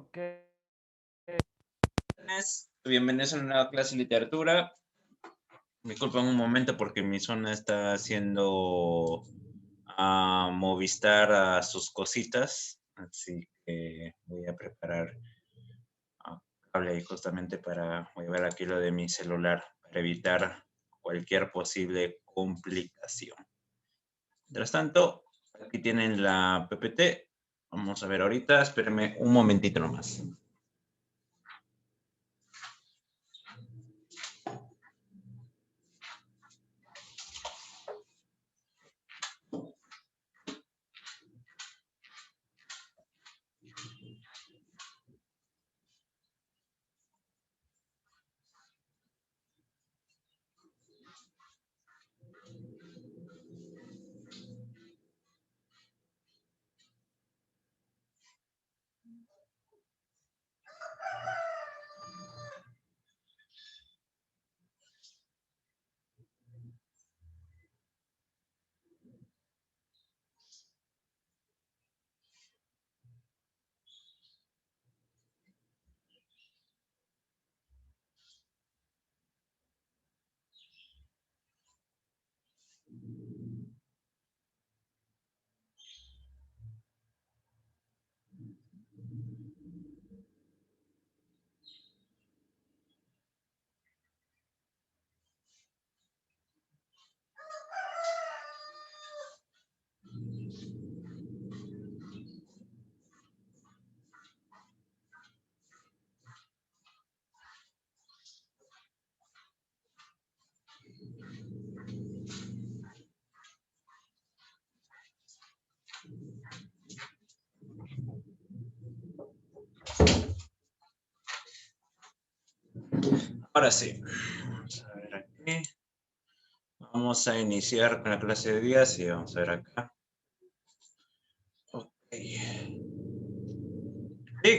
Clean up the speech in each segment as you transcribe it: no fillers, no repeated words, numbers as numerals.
Ok. Bienvenidos a una nueva clase de literatura. Disculpen un momento porque mi zona está haciendo a Movistar a sus cositas. Así que voy a preparar cable ahí justamente para, voy a ver aquí lo de mi celular para evitar cualquier posible complicación. Mientras tanto, aquí tienen la PPT. Vamos a ver ahorita, espérenme un momentito nomás. Ahora sí. Vamos a ver aquí. Vamos a iniciar con la clase de días y vamos a ver acá. Ok. Sí,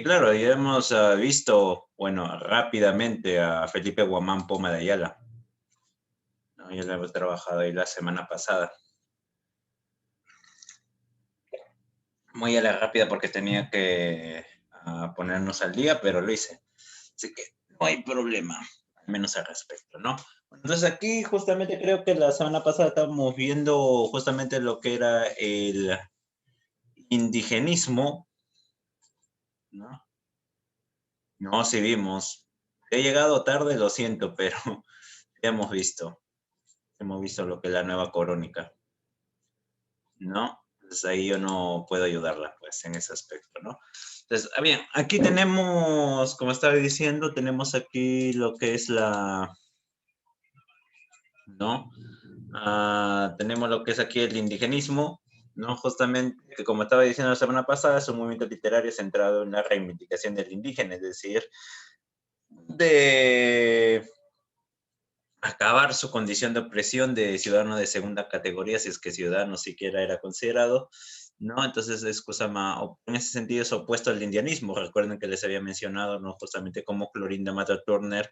claro, ya hemos visto, bueno, rápidamente a Felipe Guamán Poma de Ayala, ¿no? Ya lo hemos trabajado ahí la semana pasada. Muy a la rápida porque tenía que ponernos al día, pero lo hice. Así que no hay problema, al menos al respecto, ¿no? Entonces aquí justamente creo que la semana pasada estábamos viendo justamente lo que era el indigenismo, ¿no? No, sí vimos. He llegado tarde, lo siento, pero ya hemos visto. Hemos visto lo que es la nueva crónica, ¿no? Entonces ahí yo no puedo ayudarla, pues, en ese aspecto, ¿no? Entonces, bien, aquí tenemos, como estaba diciendo, tenemos aquí lo que es la, ¿no? Tenemos lo que es aquí el indigenismo, ¿no? Justamente, que como estaba diciendo la semana pasada, es un movimiento literario centrado en la reivindicación del indígena, es decir, de acabar su condición de opresión de ciudadano de segunda categoría, si es que ciudadano siquiera era considerado, ¿no? Entonces, es cosa más, en ese sentido es opuesto al indianismo. Recuerden que les había mencionado, ¿no? Justamente como Clorinda Mata Turner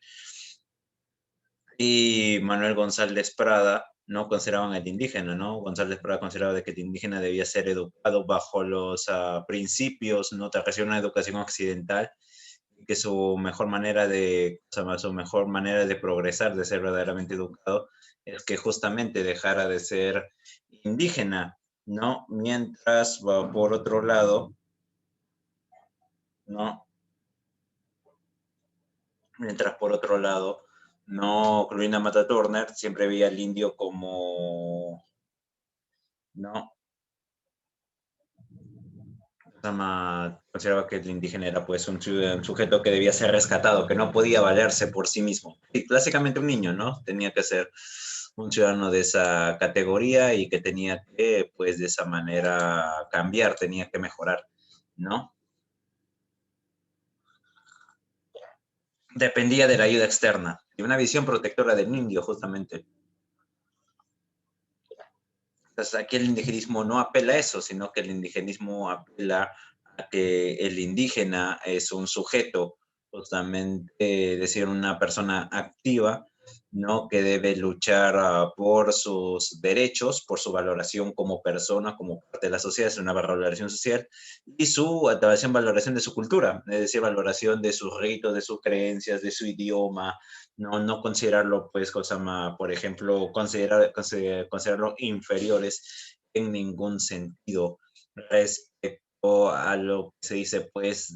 y Manuel González Prada no consideraban el indígena, ¿no? González Prada consideraba de que el indígena debía ser educado bajo los principios, ¿no? De recibir una educación occidental, que su mejor manera de, o sea, su mejor manera de progresar, de ser verdaderamente educado, es que justamente dejara de ser indígena, ¿no? Mientras, por otro lado, ¿no? Mientras por otro lado, no, Clorinda Mata Turner siempre veía al indio como, ¿no? Consideraba que el indígena era pues un sujeto que debía ser rescatado, que no podía valerse por sí mismo. Y clásicamente un niño, ¿no? Tenía que ser un ciudadano de esa categoría y que tenía que, pues de esa manera, cambiar, tenía que mejorar, ¿no? Dependía de la ayuda externa, de una visión protectora del indio, justamente. Entonces, aquí el indigenismo no apela a eso, sino que el indigenismo apela a que el indígena es un sujeto, justamente, decir, una persona activa, ¿no? Que debe luchar por sus derechos, por su valoración como persona, como parte de la sociedad, es una valoración social, y su valoración de su cultura, es decir, valoración de sus ritos, de sus creencias, de su idioma, no considerarlo, pues, por ejemplo, considerarlo inferiores en ningún sentido respecto a lo que se dice, pues,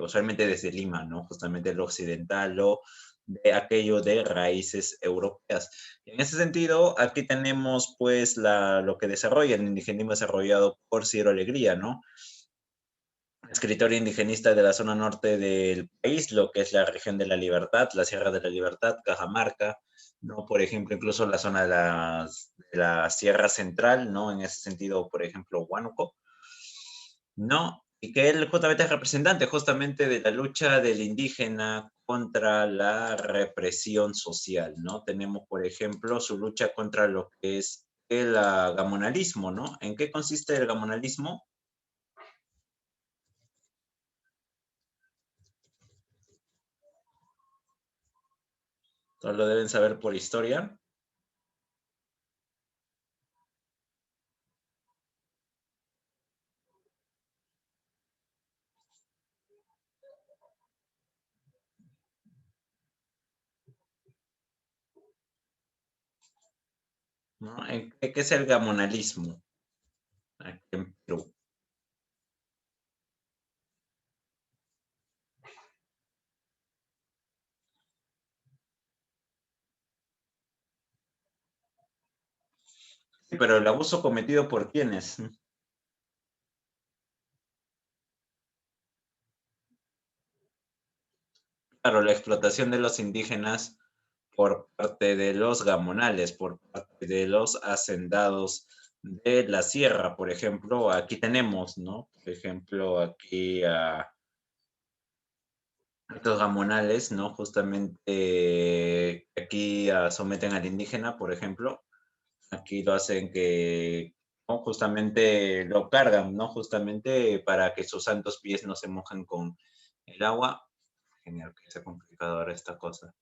usualmente desde Lima, ¿no? Justamente lo occidental o de aquello de raíces europeas. En ese sentido, aquí tenemos pues lo que desarrolla el indigenismo desarrollado por Ciro Alegría, ¿no? Escritor indigenista de la zona norte del país, lo que es la región de la Libertad, la Sierra de la Libertad, Cajamarca, ¿no? Por ejemplo, incluso la zona de la Sierra Central, ¿no? En ese sentido, por ejemplo, Huánuco, ¿no? Y que él justamente es representante justamente de la lucha del indígena contra la represión social, ¿no? Tenemos, por ejemplo, su lucha contra lo que es el gamonalismo, ¿no? ¿En qué consiste el gamonalismo? Todos lo deben saber por historia, ¿no? ¿Qué es el gamonalismo aquí en Perú? Sí, pero el abuso cometido por quiénes? Claro, la explotación de los indígenas por parte de los gamonales, por parte de los hacendados de la sierra, por ejemplo, aquí tenemos, ¿no? Por ejemplo, aquí estos gamonales, ¿no? Justamente aquí someten al indígena, por ejemplo, aquí lo hacen que, ¿no? Justamente lo cargan, ¿no? Justamente para que sus santos pies no se mojen con el agua. Genial, que sea complicado ahora esta cosa.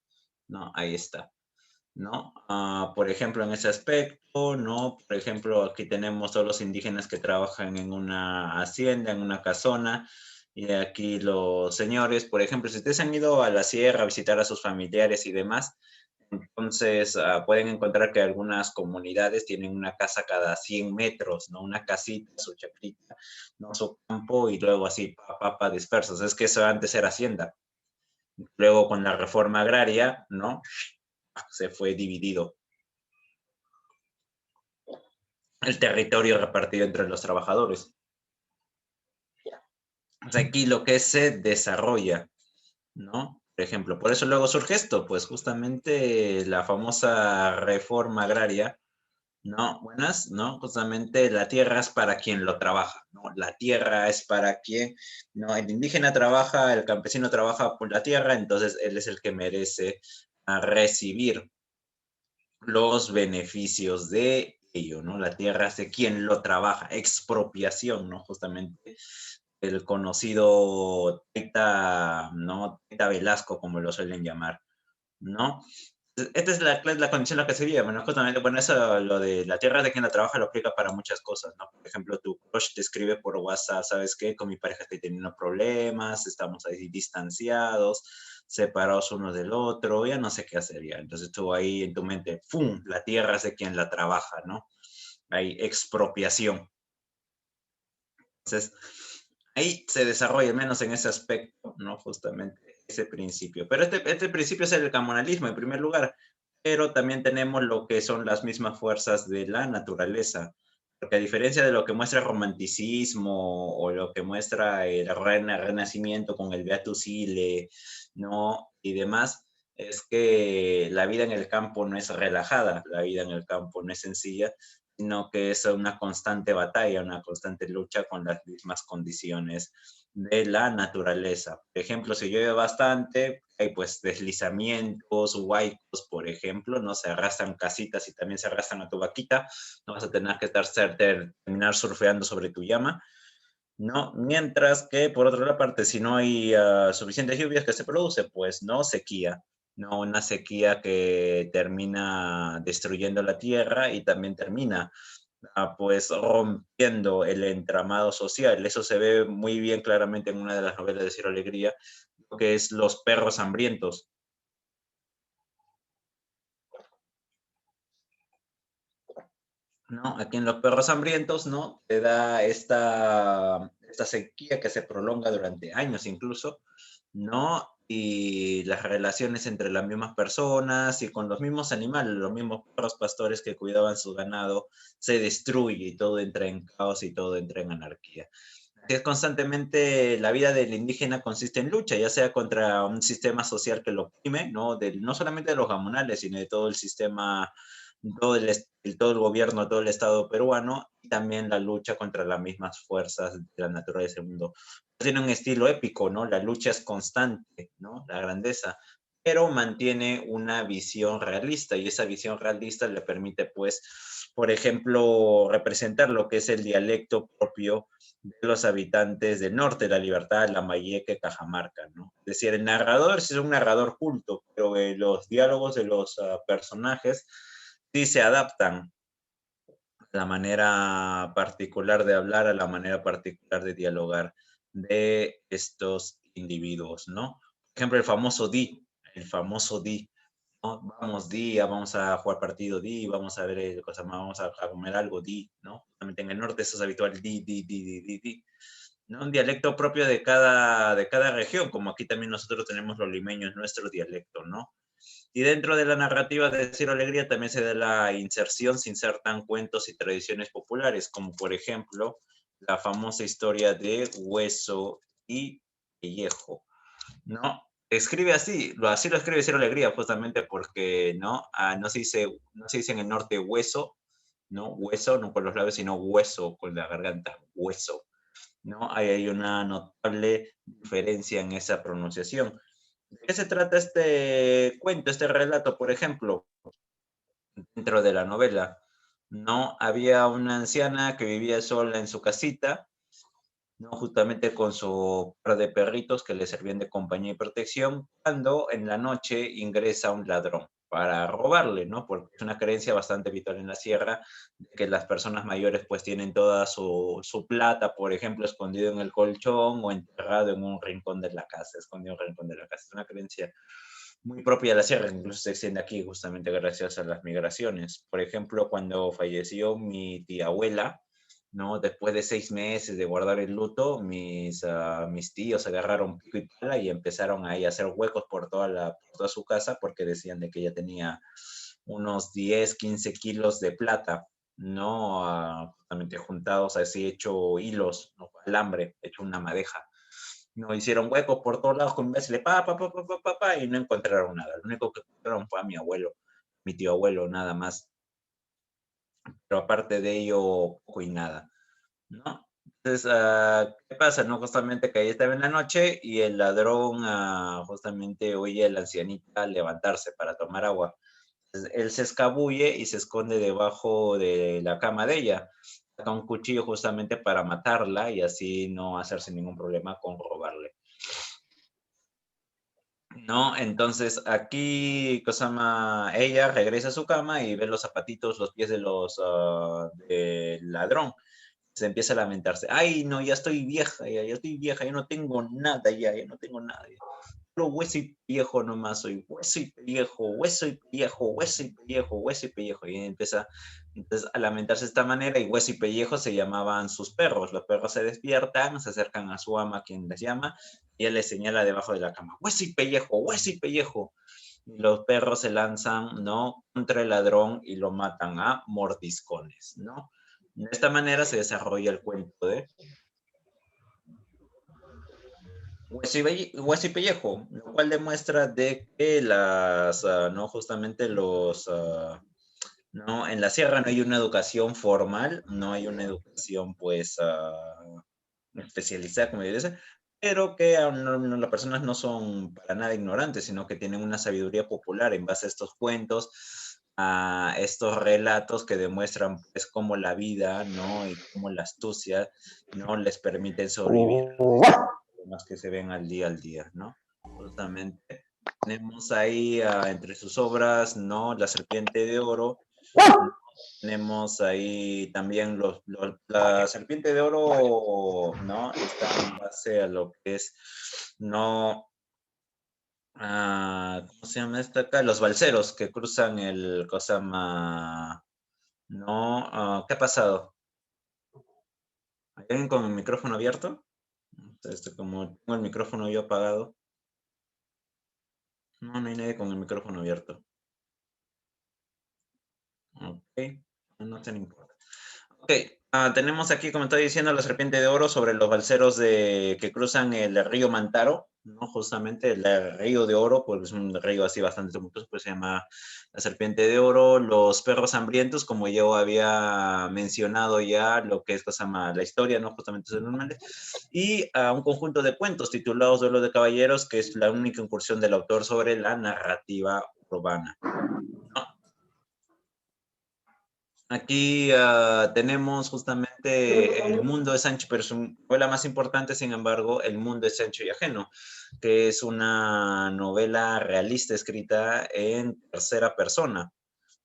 No, ahí está. ¿No? Por ejemplo, en ese aspecto, ¿no? Por ejemplo, aquí tenemos todos los indígenas que trabajan en una hacienda, en una casona, y aquí los señores, por ejemplo, si ustedes han ido a la sierra a visitar a sus familiares y demás, entonces pueden encontrar que algunas comunidades tienen una casa cada 100 metros, ¿no? Una casita, su chacrita, ¿no? Su campo y luego así, dispersos. Es que eso antes era hacienda. Luego con la reforma agraria, ¿no? Se fue dividido el territorio repartido entre los trabajadores. O sea, aquí lo que se desarrolla, ¿no? Por ejemplo, por eso luego surge esto, pues justamente la famosa reforma agraria, ¿no? Buenas, ¿no? Justamente la tierra es para quien lo trabaja, ¿no? La tierra es para quien, ¿no? El indígena trabaja, el campesino trabaja por la tierra, entonces él es el que merece recibir los beneficios de ello, ¿no? La tierra es de quien lo trabaja, expropiación, ¿no? Justamente el conocido Taita, ¿no? Taita Velasco, como lo suelen llamar, ¿no? Esta es la condición en la que se vive, bueno, justamente, bueno, eso, lo de la tierra de quien la trabaja lo aplica para muchas cosas, ¿no? Por ejemplo, tu crush te escribe por WhatsApp, ¿sabes qué? Con mi pareja estoy teniendo problemas, estamos ahí distanciados, separados uno del otro, ya no sé qué hacer ya. Entonces tú ahí en tu mente, ¡pum! La tierra es de quien la trabaja, ¿no? Hay expropiación. Entonces, ahí se desarrolla, al menos en ese aspecto, ¿no? Justamente ese principio. Pero este principio es el camonalismo en primer lugar, pero también tenemos lo que son las mismas fuerzas de la naturaleza. Porque a diferencia de lo que muestra el romanticismo o lo que muestra el renacimiento con el Beatus Ile, ¿no? Y demás, es que la vida en el campo no es relajada, la vida en el campo no es sencilla, sino que es una constante batalla, una constante lucha con las mismas condiciones de la naturaleza. Por ejemplo, si llueve bastante, hay pues deslizamientos, huaicos, por ejemplo, ¿no? Se arrastran casitas y también se arrastran a tu vaquita, no vas a tener que terminar surfeando sobre tu llama, ¿no? Mientras que, por otra parte, si no hay suficientes lluvias que se produce, pues no sequía, ¿no? Una sequía que termina destruyendo la tierra y también termina pues rompiendo el entramado social. Eso se ve muy bien claramente en una de las novelas de Ciro Alegría, que es Los perros hambrientos. ¿No? Aquí en Los perros hambrientos, ¿no? Te da esta sequía que se prolonga durante años incluso, ¿no? Y las relaciones entre las mismas personas y con los mismos animales, los mismos perros pastores que cuidaban su ganado, se destruye y todo entra en caos y todo entra en anarquía. Es constantemente la vida del indígena consiste en lucha, ya sea contra un sistema social que lo oprime, ¿no? No solamente de los gamonales, sino de todo el sistema, todo el gobierno, todo el Estado peruano, y también la lucha contra las mismas fuerzas de la naturaleza del mundo. Tiene un estilo épico, ¿no? La lucha es constante, ¿no? La grandeza, pero mantiene una visión realista, y esa visión realista le permite, pues, por ejemplo, representar lo que es el dialecto propio de los habitantes del norte, La Libertad, Lambayeque, Cajamarca, ¿no? Es decir, el narrador es un narrador culto, pero los diálogos de los personajes sí se adaptan a la manera particular de hablar, a la manera particular de dialogar de estos individuos, ¿no? Por ejemplo, el famoso Di, ¿no? Vamos, Di, vamos a jugar partido, Di, vamos a ver cosas más, vamos a comer algo, Di, ¿no? Justamente en el norte eso es habitual, Di. ¿No? Un dialecto propio de cada región, como aquí también nosotros tenemos los limeños, nuestro dialecto, ¿no? Y dentro de la narrativa de Ciro Alegría también se da la inserción sin ser tan cuentos y tradiciones populares, como por ejemplo la famosa historia de Hueso y Pellejo, ¿no? Escribe así lo escribe Ciro Alegría, justamente porque, ¿no? No se dice en el norte hueso, ¿no? Hueso, no con los labios, sino hueso con la garganta, hueso, ¿no? Ahí hay una notable diferencia en esa pronunciación. ¿De qué se trata este cuento, este relato, por ejemplo, dentro de la novela? No, había una anciana que vivía sola en su casita, ¿no? Justamente con su par de perritos que le servían de compañía y protección, cuando en la noche ingresa un ladrón para robarle, ¿no? Porque es una creencia bastante habitual en la sierra, de que las personas mayores pues tienen toda su plata, por ejemplo, escondido en el colchón o enterrado en un rincón de la casa, escondido en un rincón de la casa. Es una creencia muy propia de la sierra, incluso se extiende aquí justamente gracias a las migraciones. Por ejemplo, cuando falleció mi tía abuela, ¿no? Después de 6 meses de guardar el luto, mis tíos agarraron pico y pala y empezaron ahí a hacer huecos por toda su casa porque decían de que ella tenía unos 10, 15 kilos de plata, ¿no? Justamente juntados así, hecho hilos, ¿no? Alambre, hecho una madeja. No hicieron huecos por todos lados con imbéciles, y no encontraron nada. Lo único que encontraron fue a mi abuelo, mi tío abuelo, nada más. Pero aparte de ello, poco y nada, ¿no? Entonces, ¿qué pasa? No, justamente que ahí estaba en la noche y el ladrón justamente oye a la ancianita levantarse para tomar agua. Entonces, él se escabulle y se esconde debajo de la cama de ella. Saca un cuchillo justamente para matarla y así no hacerse ningún problema con robarle. ¿No? Entonces aquí, ella regresa a su cama y ve los zapatitos, los pies de del ladrón. Se empieza a lamentarse. Ay, no, ya estoy vieja, ya no tengo nada, ya no tengo nada. Puro hueso y pellejo nomás soy, hueso y pellejo, hueso y pellejo, hueso y pellejo, hueso y pellejo. Y empieza entonces a lamentarse de esta manera y hueso y pellejo se llamaban sus perros. Los perros se despiertan, se acercan a su ama, quien les llama, y él les señala debajo de la cama, hueso y pellejo, hueso y pellejo. Y los perros se lanzan, ¿no? Contra el ladrón y lo matan a mordiscones, ¿no? De esta manera se desarrolla el cuento de Hueso y Pellejo, lo cual demuestra de que no justamente no, en la sierra no hay una educación formal, no hay una educación pues especializada, como yo dice, pero que las personas no son para nada ignorantes, sino que tienen una sabiduría popular en base a estos cuentos, a estos relatos que demuestran pues cómo la vida, ¿no? Y cómo la astucia, ¿no? Les permiten sobrevivir a los distintos problemas que se ven al día, ¿no? Justamente. Tenemos ahí entre sus obras, ¿no? La Serpiente de Oro. Tenemos ahí también la Serpiente de Oro, ¿no? Está en base a lo que es, ¿no? ¿Cómo se llama esta acá? Los balseros que cruzan el Cosama, ¿no? ¿Qué ha pasado? ¿Hay alguien con el micrófono abierto? Como tengo el micrófono yo apagado. No, no hay nadie con el micrófono abierto. Ok, no te importa. Ok, tenemos aquí, como estoy diciendo, la Serpiente de Oro sobre los balseros que cruzan el río Mantaro, ¿no? Justamente el río de Oro, pues es un río así bastante tumultuoso, pues se llama la Serpiente de Oro. Los perros hambrientos, como yo había mencionado ya, lo que es la historia, ¿no? Justamente normalmente. Y un conjunto de cuentos titulados Duelo de Caballeros, que es la única incursión del autor sobre la narrativa urbana. Aquí tenemos justamente El mundo es ancho, pero su novela más importante, sin embargo, El mundo es ancho y ajeno, que es una novela realista escrita en tercera persona,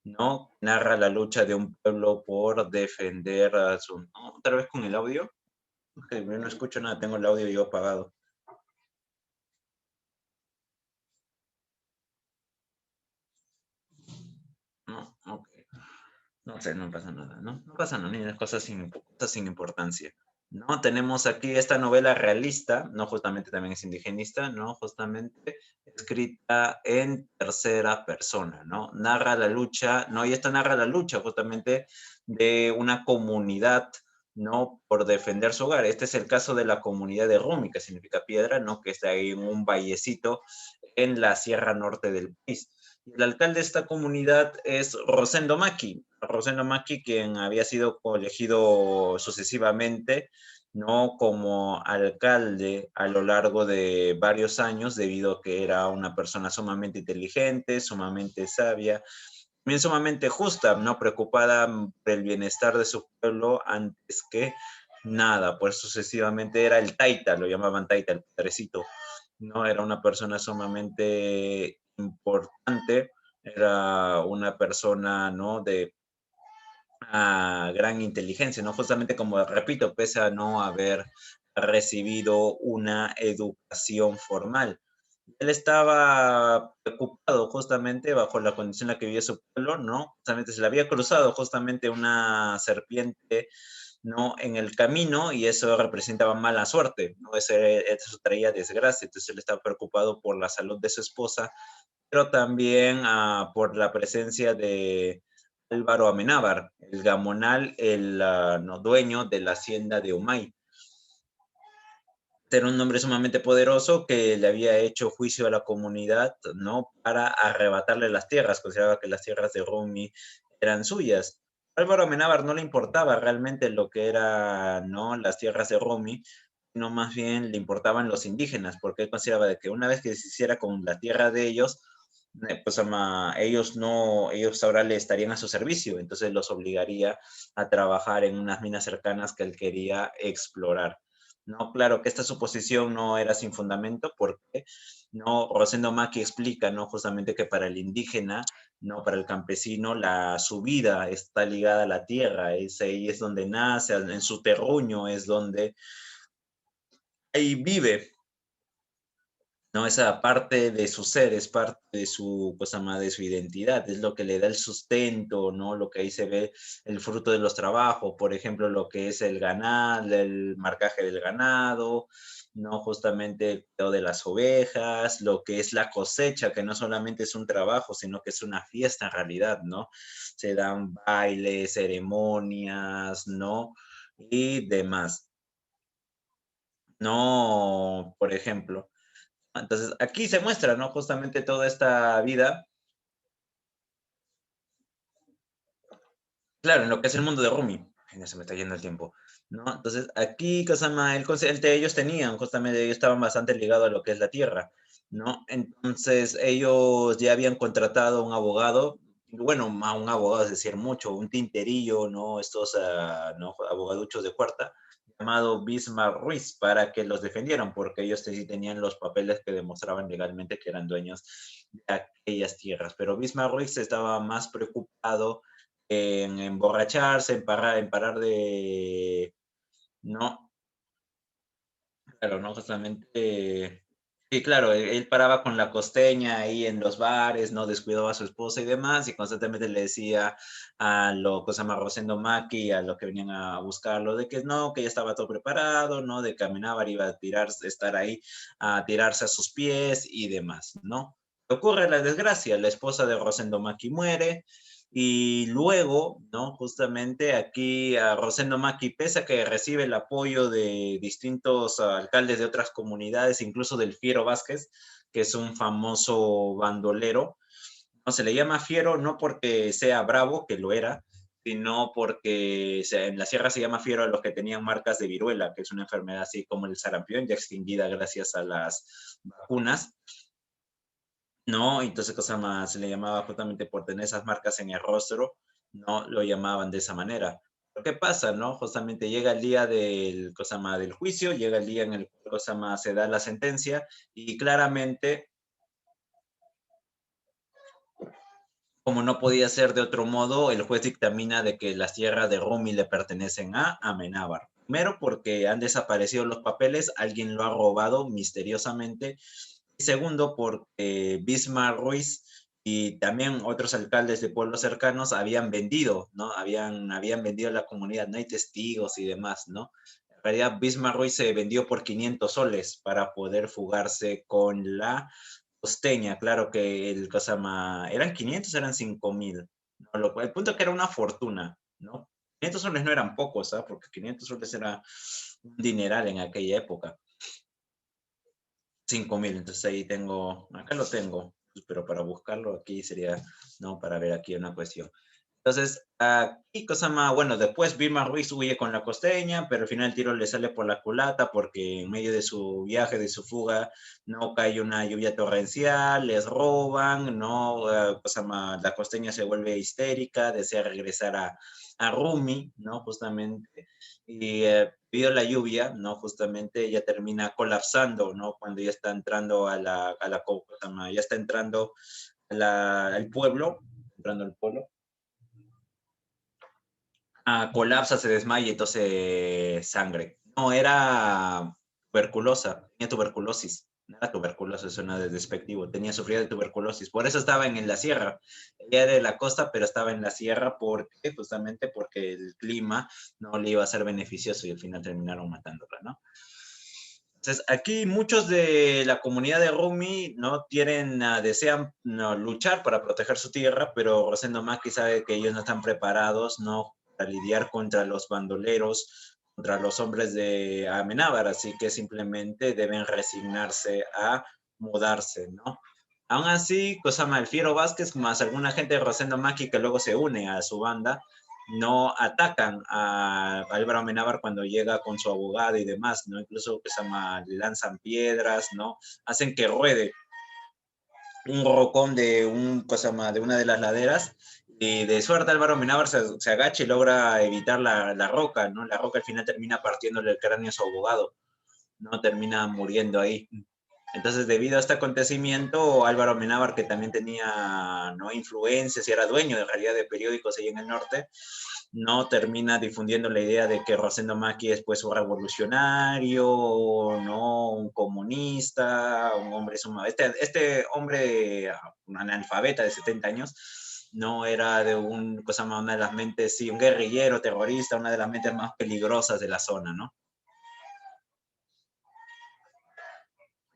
¿no? Narra la lucha de un pueblo por defender a su... ¿no? ¿Otra vez con el audio? Okay, yo no escucho nada, tengo el audio yo apagado. No, ok. No sé, no pasa nada, ¿no? No pasa nada, ni de cosas sin importancia. ¿No? Tenemos aquí esta novela realista, ¿no? Justamente también es indigenista, ¿no? Justamente escrita en tercera persona, ¿no? Narra la lucha, ¿no? Y esta narra la lucha justamente de una comunidad, ¿no? Por defender su hogar. Este es el caso de la comunidad de Rumi, que significa piedra, ¿no? Que está ahí en un vallecito en la sierra norte del país. El alcalde de esta comunidad es Rosendo Maki. Rosendo Maki, quien había sido elegido sucesivamente, ¿no? Como alcalde a lo largo de varios años, debido a que era una persona sumamente inteligente, sumamente sabia, también sumamente justa, ¿no? Preocupada por el bienestar de su pueblo antes que nada, pues sucesivamente era el Taita, lo llamaban Taita, el padrecito, ¿no? Era una persona sumamente importante, era una persona, ¿no? De gran inteligencia, ¿no? Justamente como repito, pese a no haber recibido una educación formal. Él estaba preocupado justamente bajo la condición en la que vivía su pueblo, ¿no? Justamente se le había cruzado justamente una serpiente, ¿no? En el camino y eso representaba mala suerte, ¿no? Eso traía desgracia, entonces él estaba preocupado por la salud de su esposa, pero también por la presencia de Álvaro Amenábar, el gamonal, el no, dueño de la hacienda de Humay. Era un hombre sumamente poderoso que le había hecho juicio a la comunidad, ¿no? Para arrebatarle las tierras, consideraba que las tierras de Rumi eran suyas. Álvaro Amenábar no le importaba realmente lo que eran, ¿no? Las tierras de Rumi, sino más bien le importaban los indígenas, porque él consideraba de que una vez que se hiciera con la tierra de ellos, pues ellos no, ellos ahora le estarían a su servicio, entonces los obligaría a trabajar en unas minas cercanas que él quería explorar. No, claro que esta suposición no era sin fundamento porque no, Rosendo Maki explica, ¿no? Justamente que para el indígena, no, para el campesino, su vida está ligada a la tierra, ahí es donde nace, en su terruño es donde ahí vive, ¿no? Esa parte de su ser, es parte de su, cosa más, de su identidad, es lo que le da el sustento, ¿no? Lo que ahí se ve el fruto de los trabajos, por ejemplo, lo que es el ganado, el marcaje del ganado, ¿no? Justamente el cuidado de las ovejas, lo que es la cosecha, que no solamente es un trabajo, sino que es una fiesta en realidad, ¿no? Se dan bailes, ceremonias, ¿no? Y demás. No, por ejemplo. Entonces, aquí se muestra, ¿no? Justamente toda esta vida, claro, en lo que es el mundo de Rumi. Ay, no se me está yendo el tiempo, ¿no? Entonces, aquí, Kasama, ellos tenían, justamente, ellos estaban bastante ligados a lo que es la tierra, ¿no? Entonces, ellos ya habían contratado a un abogado, bueno, a un abogado, es decir, mucho, un tinterillo, ¿no? Estos, ¿no? Abogaduchos de cuarta, llamado Bismarck Ruiz para que los defendieran, porque ellos sí tenían los papeles que demostraban legalmente que eran dueños de aquellas tierras. Pero Bismarck Ruiz estaba más preocupado en emborracharse, en parar de... No, claro, no, justamente... Sí, claro, él paraba con la costeña ahí en los bares, no descuidaba a su esposa y demás, y constantemente le decía a lo que se llama Rosendo Maki, a los que venían a buscarlo, de que no, que ya estaba todo preparado, ¿no? De caminar, iba a tirarse, estar ahí, a tirarse a sus pies y demás, ¿no? Ocurre la desgracia, la esposa de Rosendo Maki muere, y luego, ¿no? Justamente aquí a Rosendo Maki, pese a que recibe el apoyo de distintos alcaldes de otras comunidades, incluso del Fiero Vázquez, que es un famoso bandolero, no se le llama Fiero no porque sea bravo, que lo era, sino porque en la sierra se llama Fiero a los que tenían marcas de viruela, que es una enfermedad así como el sarampión, ya extinguida gracias a las vacunas. ¿No? Entonces, cosa más, se le llamaba justamente por tener esas marcas en el rostro, ¿no? Lo llamaban de esa manera. Pero ¿qué pasa, no? Justamente llega el día del, cosa más, del juicio, llega el día en el que, cosa más, se da la sentencia y claramente, como no podía ser de otro modo, el juez dictamina de que las tierras de Rumi le pertenecen a Amenábar. Primero porque han desaparecido los papeles, alguien lo ha robado misteriosamente. Y segundo, porque Bismarck Ruiz y también otros alcaldes de pueblos cercanos habían vendido, ¿no? Habían vendido la comunidad, no hay testigos y demás, ¿no? En realidad, Bismarck Ruiz se vendió por 500 soles para poder fugarse con la costeña. Claro que el cosa más, eran 500, eran 5.000, ¿no? El punto es que era una fortuna, ¿no? 500 soles no eran pocos, ¿sabes? Porque 500 soles era un dineral en aquella época. 5.000, entonces ahí tengo, acá lo tengo, pero para buscarlo aquí sería, no, para ver aquí una cuestión. Entonces, aquí cosa más, bueno, después Vilma Ruiz huye con la costeña, pero al final el tiro le sale por la culata porque en medio de su viaje, de su fuga, no cae una lluvia torrencial, les roban, no, cosa más, la costeña se vuelve histérica, desea regresar a Rumi, ¿no? Justamente, y debido a la lluvia, ¿no? Justamente ella termina colapsando, ¿no? Cuando ya está entrando ya está entrando al pueblo, entrando al pueblo, colapsa, se desmaya y entonces sangre. No, era tuberculosa, tenía tuberculosis. No era tuberculosis, suena de despectivo, tenía sufrido de tuberculosis. Por eso estaba en la sierra. Ella era de la costa, pero estaba en la sierra porque, justamente porque el clima no le iba a ser beneficioso y al final terminaron matándola, ¿no? Entonces, aquí muchos de la comunidad de Rumi no tienen, desean no, luchar para proteger su tierra, pero Rosendo Maki sabe que ellos no están preparados, ¿no? Para lidiar contra los bandoleros, contra los hombres de Amenábar, así que simplemente deben resignarse a mudarse, ¿no? Aún así, Cosama Alfiero Vázquez, más alguna gente de Rosendo Maki que luego se une a su banda, no atacan a Álvaro Amenábar cuando llega con su abogado y demás, ¿no? Incluso pues, le lanzan piedras, ¿no? Hacen que ruede un rocón de, de una de las laderas y de suerte Álvaro Amenábar se agacha y logra evitar la roca, ¿no? La roca al final termina partiéndole el cráneo a su abogado, ¿no? Termina muriendo ahí. Entonces, debido a este acontecimiento, Álvaro Amenábar, que también tenía, ¿no?, influencias y era dueño de realidad de periódicos ahí en el norte, no termina difundiendo la idea de que Rosendo Maki es pues un revolucionario, no un comunista, un hombre sumado. Este hombre, un analfabeta de 70 años, no era de una de las mentes, sí, un guerrillero, terrorista, una de las mentes más peligrosas de la zona, ¿no?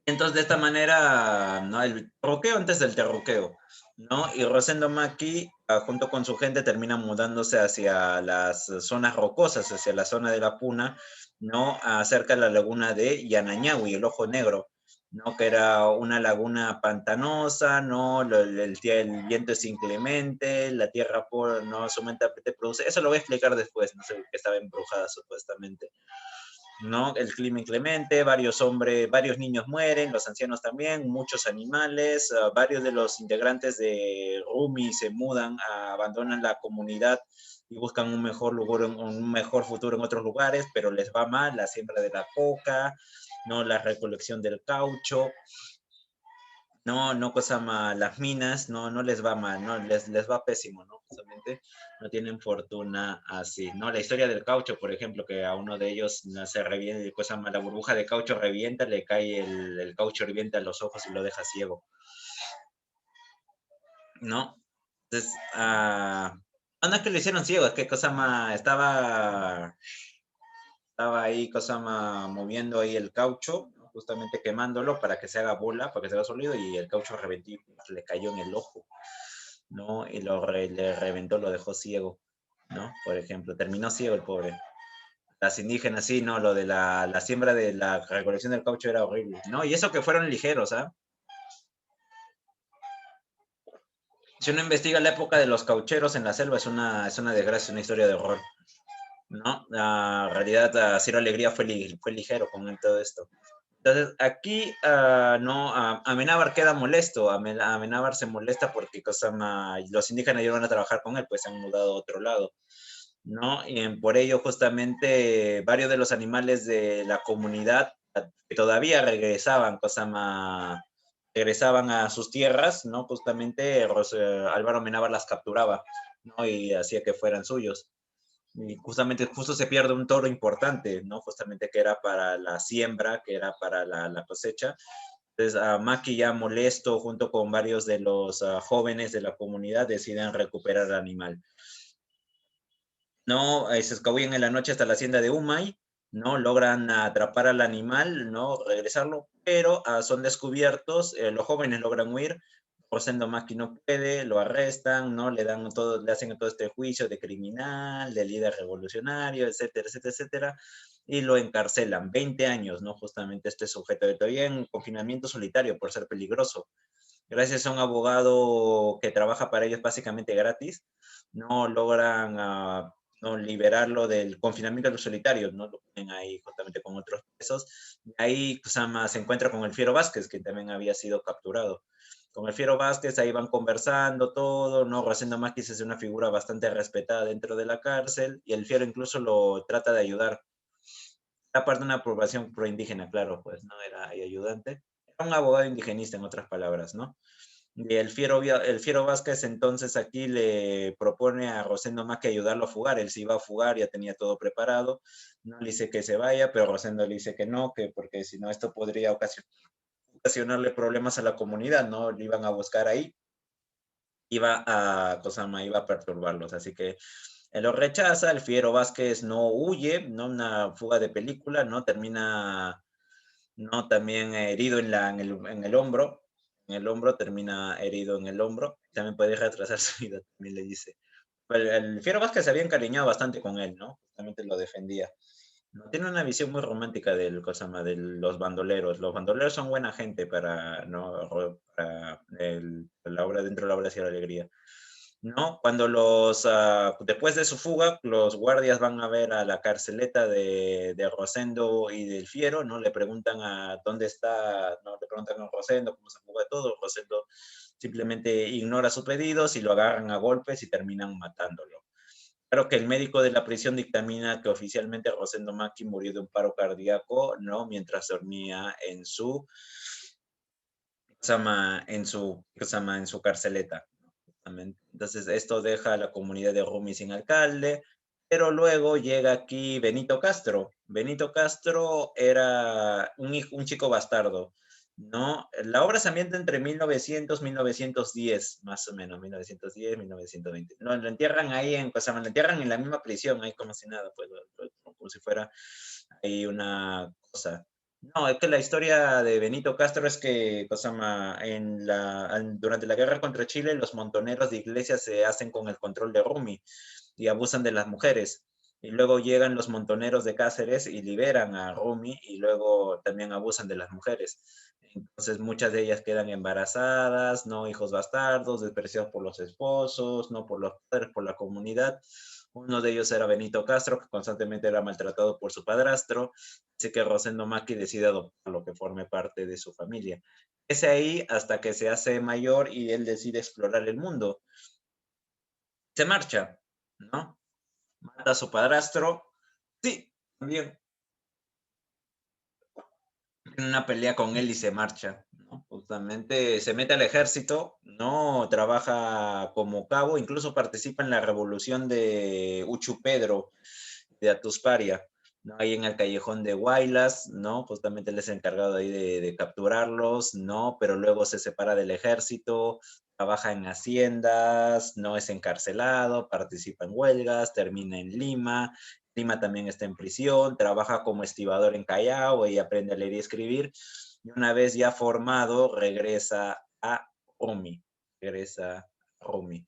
Entonces, de esta manera, ¿no? El terruqueo antes del terruqueo, ¿no? Y Rosendo Maki, junto con su gente, termina mudándose hacia las zonas rocosas, hacia la zona de la Puna, ¿no? Cerca de la laguna de Yanañahui, el Ojo Negro, ¿no? Que era una laguna pantanosa, ¿no? El viento es inclemente, la tierra no sumamente produce. Eso lo voy a explicar después, no sé, que estaba embrujada supuestamente. ¿No? El clima inclemente, varios niños mueren, los ancianos también, muchos animales, varios de los integrantes de Rumi se mudan, abandonan la comunidad y buscan un mejor lugar, un mejor futuro en otros lugares, pero les va mal la siembra de la coca, no la recolección del caucho, no cosa más, las minas, no les va mal, no les va pésimo, ¿no? Justamente no tienen fortuna así, ¿no? La historia del caucho, por ejemplo, que a uno de ellos no se revienta, cosa más, la burbuja de caucho revienta, le cae el caucho hirviente a los ojos y lo deja ciego, ¿no? Entonces, no es que lo hicieron ciego, es que cosa más, estaba ahí cosa más moviendo ahí el caucho, ¿no? Justamente quemándolo para que se haga bola, para que se haga sólido y el caucho reventó, le cayó en el ojo, ¿no? Y le reventó, lo dejó ciego, ¿no? Por ejemplo, terminó ciego el pobre. Las indígenas, sí, no, lo de la siembra de la recolección del caucho era horrible, ¿no? Y eso que fueron ligeros, ¿ah? Si uno investiga la época de los caucheros en la selva, es una desgracia, una historia de horror, ¿no? La realidad, Ciro Alegría fue ligero con todo esto. Entonces, aquí, no, Amenábar queda molesto, Amenábar se molesta porque los indígenas ya van a trabajar con él, pues se han mudado a otro lado, ¿no? Y por ello, justamente, varios de los animales de la comunidad que todavía regresaban a sus tierras, ¿no? Justamente Álvaro Amenábar las capturaba, ¿no? Y hacía que fueran suyos. Y justamente, justo se pierde un toro importante, ¿no? Justamente que era para la siembra, que era para la cosecha. Entonces, Maki ya molesto, junto con varios de los jóvenes de la comunidad, deciden recuperar al animal. ¿No? Se escabullen en la noche hasta la hacienda de Umay, ¿no? Logran atrapar al animal, ¿no? Regresarlo, pero son descubiertos, los jóvenes logran huir, Rosendo Maki no puede, lo arrestan, ¿no? Le hacen todo este juicio de criminal, de líder revolucionario, etcétera, etcétera, etcétera, y lo encarcelan, 20 años, ¿no? Justamente este sujeto, de todavía en confinamiento solitario por ser peligroso. Gracias a un abogado que trabaja para ellos básicamente gratis, no logran no liberarlo del confinamiento de los solitarios, ¿no? Lo ponen ahí justamente con otros presos. Y ahí Kusama se encuentra con el Fiero Vázquez, que también había sido capturado. Con el Fiero Vázquez ahí van conversando todo, ¿no? Rosendo Maquis es una figura bastante respetada dentro de la cárcel y el Fiero incluso lo trata de ayudar. Aparte de una población proindígena, claro, pues no era ahí ayudante. Era un abogado indigenista, en otras palabras, ¿no? Y el Fiero Vázquez entonces aquí le propone a Rosendo más que ayudarlo a fugar. Él se iba a fugar, ya tenía todo preparado. No le dice que se vaya, pero Rosendo le dice que no, que porque si no esto podría ocasionarle problemas a la comunidad, ¿no? Le iban a buscar ahí, iba a perturbarlos. Así que él lo rechaza, el Fiero Vázquez no huye, no una fuga de película, no termina, no también herido en el hombro, termina herido en el hombro, también puede retrasar su vida, también le dice. Pero el Fiero Vázquez se había encariñado bastante con él, ¿no? Justamente lo defendía. No, tiene una visión muy romántica de los bandoleros. Los bandoleros son buena gente para, ¿no? Para la obra, dentro de la obra de la Alegría. ¿No? Cuando después de su fuga, los guardias van a ver a la carceleta de Rosendo y del Fiero, ¿no? Le preguntan a dónde está, ¿no? Le preguntan a Rosendo cómo se fuga todo. Rosendo simplemente ignora sus pedidos y lo agarran a golpes y terminan matándolo. Claro que el médico de la prisión dictamina que oficialmente Rosendo Maki murió de un paro cardíaco, ¿no? Mientras dormía en su carceleta. Entonces, esto deja a la comunidad de Rumi sin alcalde, pero luego llega aquí Benito Castro. Benito Castro era un chico bastardo, ¿no? La obra se ambienta entre 1900 y 1910, más o menos, 1910, 1920. No, lo entierran ahí lo entierran en la misma prisión, ahí como si nada, pues, como si fuera ahí una cosa. No, es que la historia de Benito Castro es que durante la guerra contra Chile, los montoneros de iglesias se hacen con el control de Rumi y abusan de las mujeres. Y luego llegan los montoneros de Cáceres y liberan a Rumi y luego también abusan de las mujeres. Entonces muchas de ellas quedan embarazadas, no hijos bastardos, despreciados por los esposos, no por los padres, por la comunidad. Uno de ellos era Benito Castro, que constantemente era maltratado por su padrastro, así que Rosendo Maki decide adoptarlo, que forme parte de su familia. Es ahí hasta que se hace mayor y él decide explorar el mundo. Se marcha, ¿no? mata a su padrastro. Sí, también tiene una pelea con él y se marcha, ¿no? Justamente se mete al ejército, ¿no? Trabaja como cabo, incluso participa en la revolución de Uchu Pedro de Atusparia, ¿no? Ahí en el callejón de Huaylas, ¿no? Justamente él es encargado ahí de capturarlos, ¿no? Pero luego se separa del ejército, trabaja en haciendas, no es encarcelado, participa en huelgas, termina en Lima. Lima también está en prisión, trabaja como estibador en Callao y aprende a leer y escribir. Y una vez ya formado, regresa a Rumi, regresa a Rumi.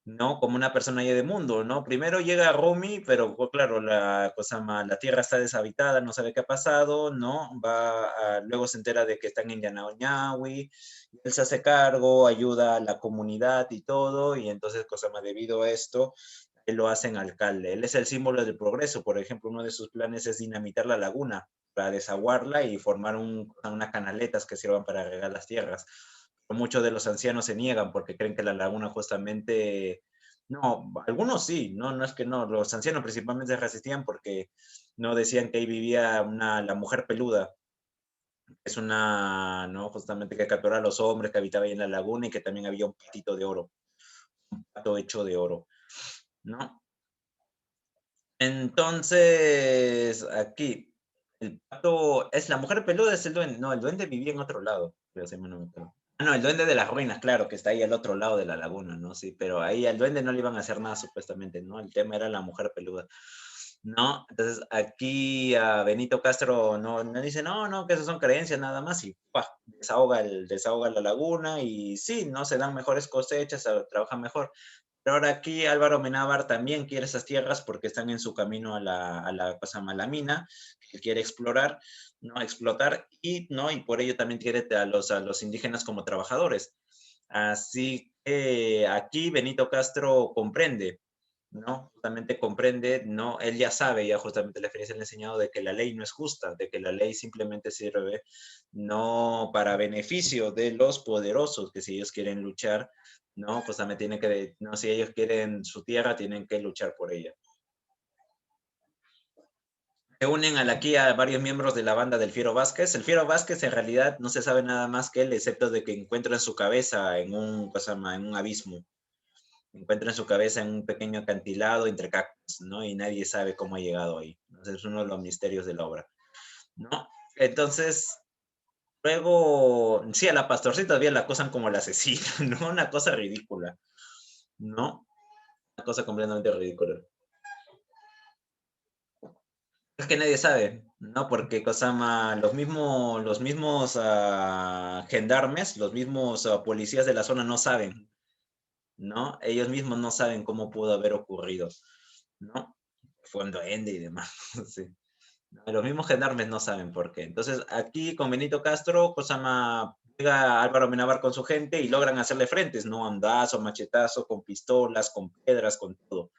¿No? Como una persona ya de mundo, ¿no? Primero llega a Rumi, pero pues, claro, la tierra está deshabitada, no sabe qué ha pasado, ¿no? Luego se entera de que están en Yanaoñahui, él se hace cargo, ayuda a la comunidad y todo, y entonces, debido a esto, él lo hacen alcalde. Él es el símbolo del progreso, por ejemplo, uno de sus planes es dinamitar la laguna para desaguarla y formar unas canaletas que sirvan para regar las tierras. Muchos de los ancianos se niegan porque creen que la laguna justamente, no, algunos sí, no es que no, los ancianos principalmente se resistían porque no decían que ahí vivía la mujer peluda, es una, no, justamente que capturaba a los hombres que habitaban ahí en la laguna y que también había un patito de oro, un pato hecho de oro, ¿no? Entonces, aquí, el pato, es la mujer peluda, es el duende, no, el duende vivía en otro lado, pero si no me acuerdo. Ah, no, el duende de las ruinas, claro, que está ahí al otro lado de la laguna, ¿no? Sí, pero ahí al duende no le iban a hacer nada supuestamente, ¿no? El tema era la mujer peluda, ¿no? Entonces aquí a Benito Castro no dice, no, que esas son creencias nada más y ¡pah! Desahoga la laguna y sí, ¿no? Se dan mejores cosechas, trabajan mejor. Pero ahora aquí Álvaro Menábar también quiere esas tierras porque están en su camino a la mina, que quiere explorar, ¿no? Explotar y, ¿no? Y por ello también quiere a los indígenas como trabajadores. Así que aquí Benito Castro comprende, ¿no? Justamente comprende, ¿no? Él ya sabe, ya justamente la experiencia le ha enseñado de que la ley no es justa, de que la ley simplemente sirve no para beneficio de los poderosos, que si ellos quieren luchar, ¿no? Justamente tienen que, no, si ellos quieren su tierra, tienen que luchar por ella. Se unen aquí a varios miembros de la banda del Fiero Vázquez. El Fiero Vázquez en realidad no se sabe nada más que él, excepto de que encuentran su cabeza en en un abismo. Encuentran su cabeza en un pequeño acantilado entre cactus, ¿no? Y nadie sabe cómo ha llegado ahí. Entonces es uno de los misterios de la obra, ¿no? Entonces, luego, sí, a la pastorcita todavía la acosan como la asesina, ¿no? Una cosa ridícula, ¿no? Una cosa completamente ridícula. Es que nadie sabe, ¿no? Porque Kosama, los mismos gendarmes, los mismos policías de la zona no saben, ¿no? Ellos mismos no saben cómo pudo haber ocurrido, ¿no? Fue un duende y demás, sí. No, los mismos gendarmes no saben por qué. Entonces, aquí con Benito Castro, Kosama llega Álvaro Menábar con su gente y logran hacerle frentes, ¿no? Andazo, machetazo, con pistolas, con piedras, con todo,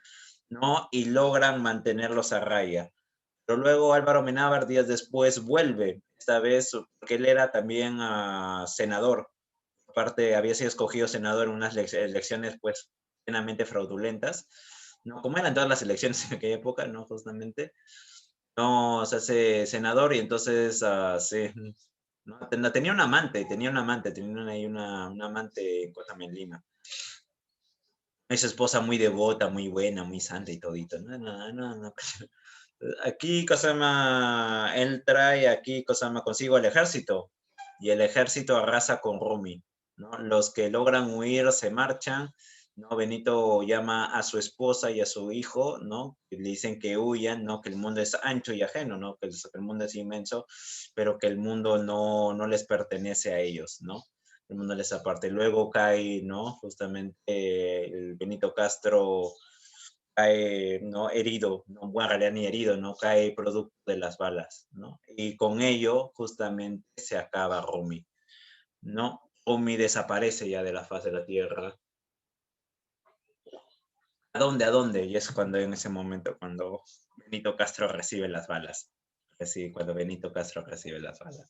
¿no? Y logran mantenerlos a raya. Pero luego Álvaro Menábar días después vuelve, esta vez porque él era también senador. Aparte, había sido escogido senador en unas elecciones pues plenamente fraudulentas, ¿no? Como eran todas las elecciones en aquella época, ¿no? Justamente. No, se hace senador y entonces, sí, ¿no? Tenía una amante en Lima. Es esposa muy devota, muy buena, muy santa y todito. No. Aquí Kosama, él trae aquí Kosama consigo el ejército y el ejército arrasa con Rumi, ¿no? Los que logran huir se marchan, ¿no? Benito llama a su esposa y a su hijo, ¿no? Que le dicen que huyan, ¿no? Que el mundo es ancho y ajeno, ¿no? Que el mundo es inmenso, pero que el mundo no les pertenece a ellos, ¿no? El mundo les aparte. Luego cae, ¿no? Justamente el Benito Castro cae, ¿no? Herido, no, bueno, en realidad ni herido, ¿no? Cae producto de las balas, ¿no? Y con ello justamente se acaba Rumi, ¿no? Rumi desaparece ya de la faz de la Tierra. ¿A dónde? ¿A dónde? Y es cuando en ese momento, cuando Benito Castro recibe las balas. Sí, cuando Benito Castro recibe las balas.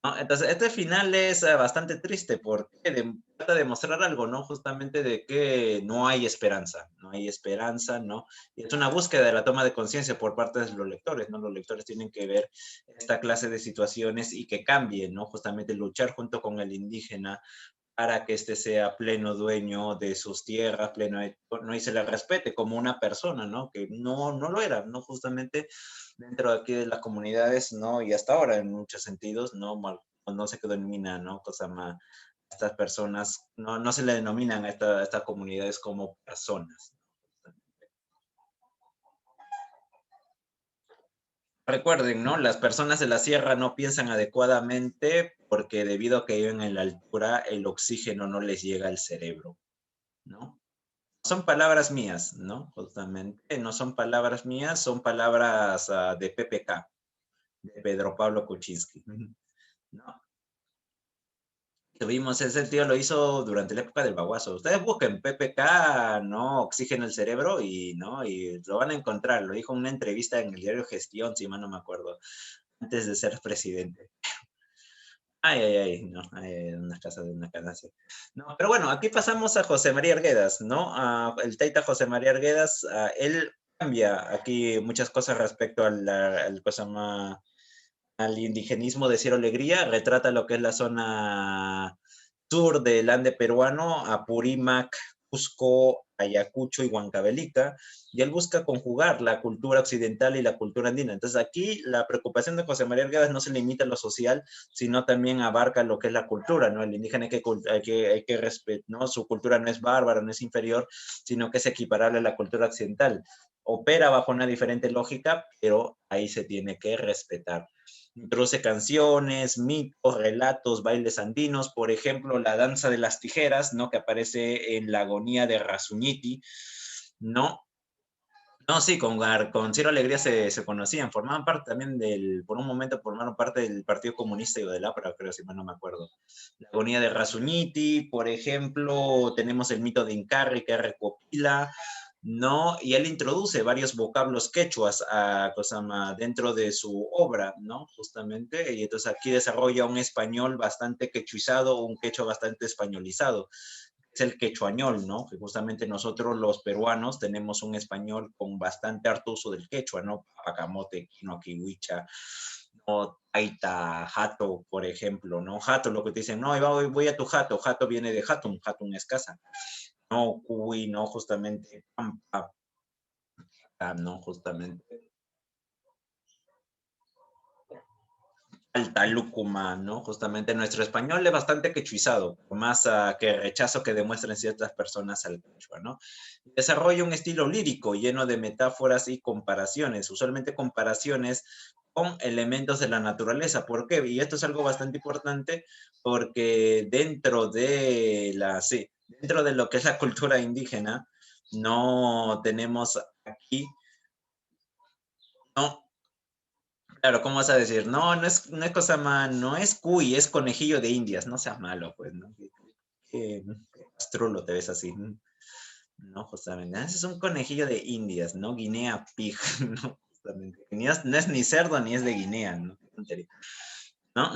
¿no? Entonces, este final es bastante triste porque trata de mostrar algo, ¿no? Justamente de que no hay esperanza, no hay esperanza, ¿no? Y es una búsqueda de la toma de conciencia por parte de los lectores, ¿no? Los lectores tienen que ver esta clase de situaciones y que cambien, ¿no? Justamente luchar junto con el indígena para que éste sea pleno dueño de sus tierras, pleno, ¿no? Y se le respete como una persona, ¿no? Que no lo era, ¿no? Justamente dentro de aquí de las comunidades, ¿no? Y hasta ahora en muchos sentidos, no se denomina, ¿no? Cosa más, estas personas, no se le denominan a estas comunidades como personas. Recuerden, ¿no? Las personas de la sierra no piensan adecuadamente porque debido a que viven en la altura, el oxígeno no les llega al cerebro, ¿no? Son palabras mías, ¿no? Justamente, no son palabras mías, son palabras de PPK, de Pedro Pablo Kuczynski, ¿no? Tuvimos, ese tío lo hizo durante la época del baguazo. Ustedes busquen PPK, ¿no? Oxígeno el cerebro y, ¿no? Y lo van a encontrar. Lo dijo en una entrevista en el diario Gestión, si mal no me acuerdo, antes de ser presidente. No, una casa de una canasta. No, pero bueno, aquí pasamos a José María Arguedas, ¿no? El Taita José María Arguedas, él cambia aquí muchas cosas respecto cosa más, al indigenismo de Ciro Alegría, retrata lo que es la zona sur del Ande peruano, Apurímac, Cusco, Ayacucho y Huancavelica, y él busca conjugar la cultura occidental y la cultura andina. Entonces aquí la preocupación de José María Arguedas no se limita a lo social, sino también abarca lo que es la cultura, ¿no? El indígena hay que respetar, ¿no? Su cultura no es bárbara, no es inferior, sino que es equiparable a la cultura occidental. Opera bajo una diferente lógica, pero ahí se tiene que respetar. Introduce canciones, mitos, relatos, bailes andinos, por ejemplo, la danza de las tijeras, ¿no? Que aparece en la agonía de Razuñiti, ¿no? No, sí, con Ciro Alegría se conocían, formaban parte también por un momento formaron parte del Partido Comunista y del APRA, creo, si mal no me acuerdo. La agonía de Razuñiti, por ejemplo, tenemos el mito de Incarri que recopila, ¿no? Y él introduce varios vocablos quechuas dentro de su obra, ¿no? Justamente, y entonces aquí desarrolla un español bastante quechuizado, un quechua bastante españolizado. Es el quechuañol, ¿no? Que justamente nosotros los peruanos tenemos un español con bastante harto uso del quechua, ¿no? Pacamote, quino, kiwicha, no, taita, jato, por ejemplo, ¿no? Jato, lo que te dicen, no, voy a tu jato, jato viene de jatum, jatum es casa, no, cuy, no, justamente, pampa, no, justamente, alta lúcuma, ¿no? Justamente nuestro español es bastante quechuizado, más que el rechazo que demuestran ciertas personas al quechua, ¿no? Desarrolla un estilo lírico lleno de metáforas y comparaciones, usualmente comparaciones con elementos de la naturaleza. ¿Por qué? Y esto es algo bastante importante porque dentro de lo que es la cultura indígena, no tenemos aquí, no, claro, ¿cómo vas a decir? No es cosa más, no es cuy, es conejillo de indias, no seas malo, pues, ¿no? Qué castrulo te ves así. No, justamente. Ese es un conejillo de indias, ¿no? Guinea pig, ¿no? Justamente. No es ni cerdo ni es de Guinea, ¿no? Qué tontería, ¿no?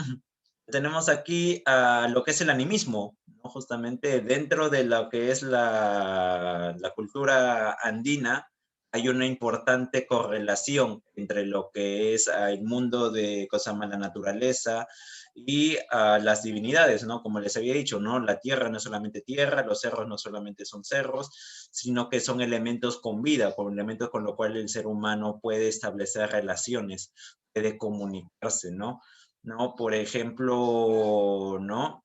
Tenemos aquí lo que es el animismo, ¿no? Justamente dentro de lo que es la cultura andina, hay una importante correlación entre lo que es el mundo de cosas más la naturaleza y las divinidades, ¿no? Como les había dicho, ¿no? La tierra no es solamente tierra, los cerros no solamente son cerros, sino que son elementos con vida, con elementos con los cuales el ser humano puede establecer relaciones, puede comunicarse, ¿no? ¿No? Por ejemplo, ¿no?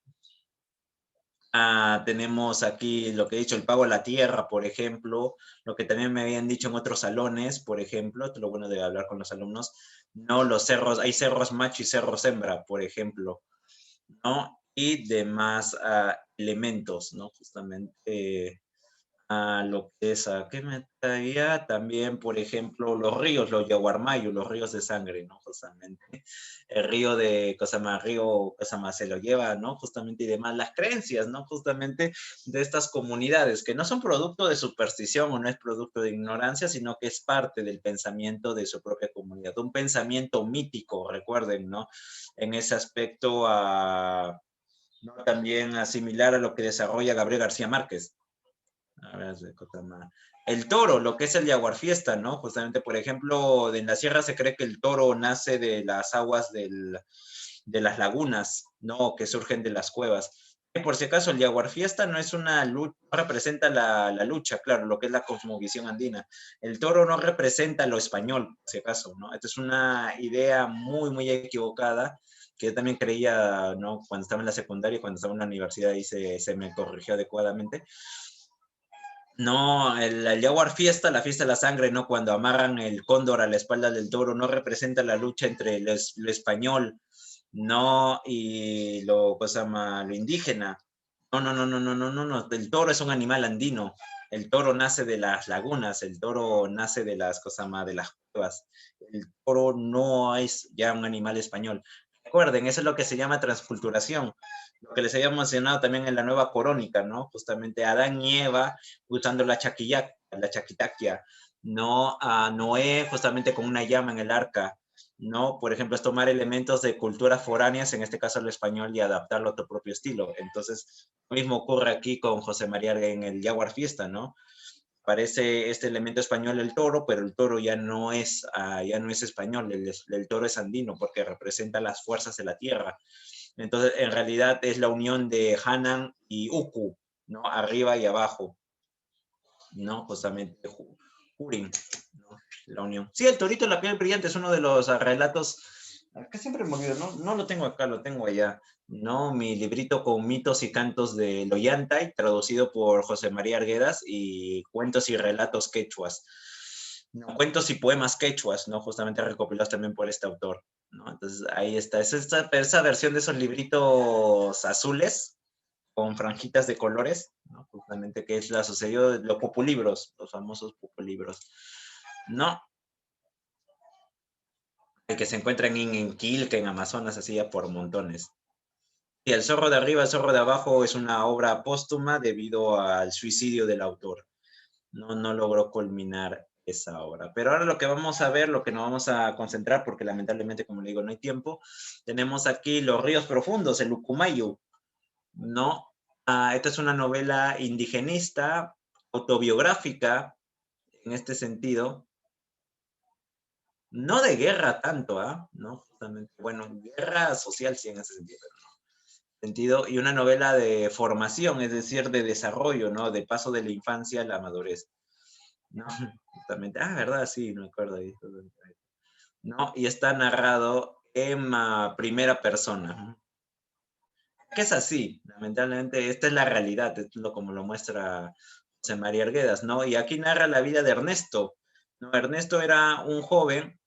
Tenemos aquí lo que he dicho, el pago a la tierra, por ejemplo, lo que también me habían dicho en otros salones, por ejemplo, esto es lo bueno de hablar con los alumnos, no, los cerros, hay cerros macho y cerros hembra, por ejemplo, ¿no? Y demás elementos, ¿no? Justamente lo que es, ¿qué me traía? También, por ejemplo, los ríos, los yaguarmayos, los ríos de sangre, ¿no? Justamente. El río de, cosa más, río, cosa más, se lo lleva, ¿no? Justamente y demás, las creencias, ¿no? Justamente de estas comunidades, que no son producto de superstición o no es producto de ignorancia, sino que es parte del pensamiento de su propia comunidad. Un pensamiento mítico, recuerden, ¿no? En ese aspecto, ¿no? También similar a lo que desarrolla Gabriel García Márquez. A ver, el toro, lo que es el jaguar fiesta, ¿no? Justamente, por ejemplo, en la sierra se cree que el toro nace de las aguas de las lagunas, ¿no? Que surgen de las cuevas. Y por si acaso, el jaguar fiesta no es una lucha, no representa la lucha, claro, lo que es la cosmovisión andina. El toro no representa lo español, por si acaso, ¿no? Esta es una idea muy, muy equivocada que yo también creía, ¿no? Cuando estaba en la secundaria y cuando estaba en la universidad ahí se me corrigió adecuadamente. No, el jaguar fiesta, la fiesta de la sangre, ¿no? Cuando amarran el cóndor a la espalda del toro, no representa la lucha entre lo español, ¿no? Y lo, cosa más, lo indígena. No, no, no, no, no, no, no, no. El toro es un animal andino. El toro nace de las lagunas, el toro nace de las cosas más, de las cuevas. El toro no es ya un animal español. Recuerden, eso es lo que se llama transculturación. Lo que les había mencionado también en la nueva corónica, ¿no? Justamente Adán y Eva usando la chaquitaquia, ¿no? A Noé justamente con una llama en el arca, ¿no? Por ejemplo, es tomar elementos de culturas foráneas, en este caso el español, y adaptarlo a tu propio estilo. Entonces, lo mismo ocurre aquí con José María en el Jaguar Fiesta, ¿no? Parece este elemento español el toro, pero el toro ya no es español, el toro es andino porque representa las fuerzas de la tierra. Entonces, en realidad es la unión de Hanan y Uku, ¿no? Arriba y abajo, ¿no? Justamente Hurin, ¿no? La unión. Sí, el torito de la piel brillante es uno de los relatos, que siempre me olvido, ¿no? No lo tengo acá, lo tengo allá, ¿no? Mi librito con mitos y cantos de Lollantay, traducido por José María Arguedas, y cuentos y relatos quechuas. No, cuentos y poemas quechuas, ¿no? Justamente recopilados también por este autor, ¿no? Entonces ahí está, es esa versión de esos libritos azules, con franjitas de colores, ¿no? Justamente que es la sucedió de los populibros, los famosos populibros, ¿no? El que se encuentran en Quilca, en Amazonas, así ya por montones. Y El zorro de arriba, el zorro de abajo es una obra póstuma debido al suicidio del autor. No, no logró culminar esa obra. Pero ahora lo que vamos a ver, lo que nos vamos a concentrar, porque lamentablemente, como le digo, no hay tiempo, tenemos aquí Los ríos profundos, el Ucumayu, ¿no? Esta es una novela indigenista, autobiográfica, en este sentido, no de guerra tanto, ¿no? Justamente, bueno, guerra social sí en ese sentido, pero no. Sentido, y una novela de formación, es decir, de desarrollo, ¿no? De paso de la infancia a la madurez, ¿no? Justamente, verdad, sí, no me acuerdo ahí, ¿no? Y está narrado en primera persona, que es así, lamentablemente, esta es la realidad, es lo como lo muestra José María Arguedas, ¿no? Y aquí narra la vida de Ernesto, ¿no? Ernesto era un joven,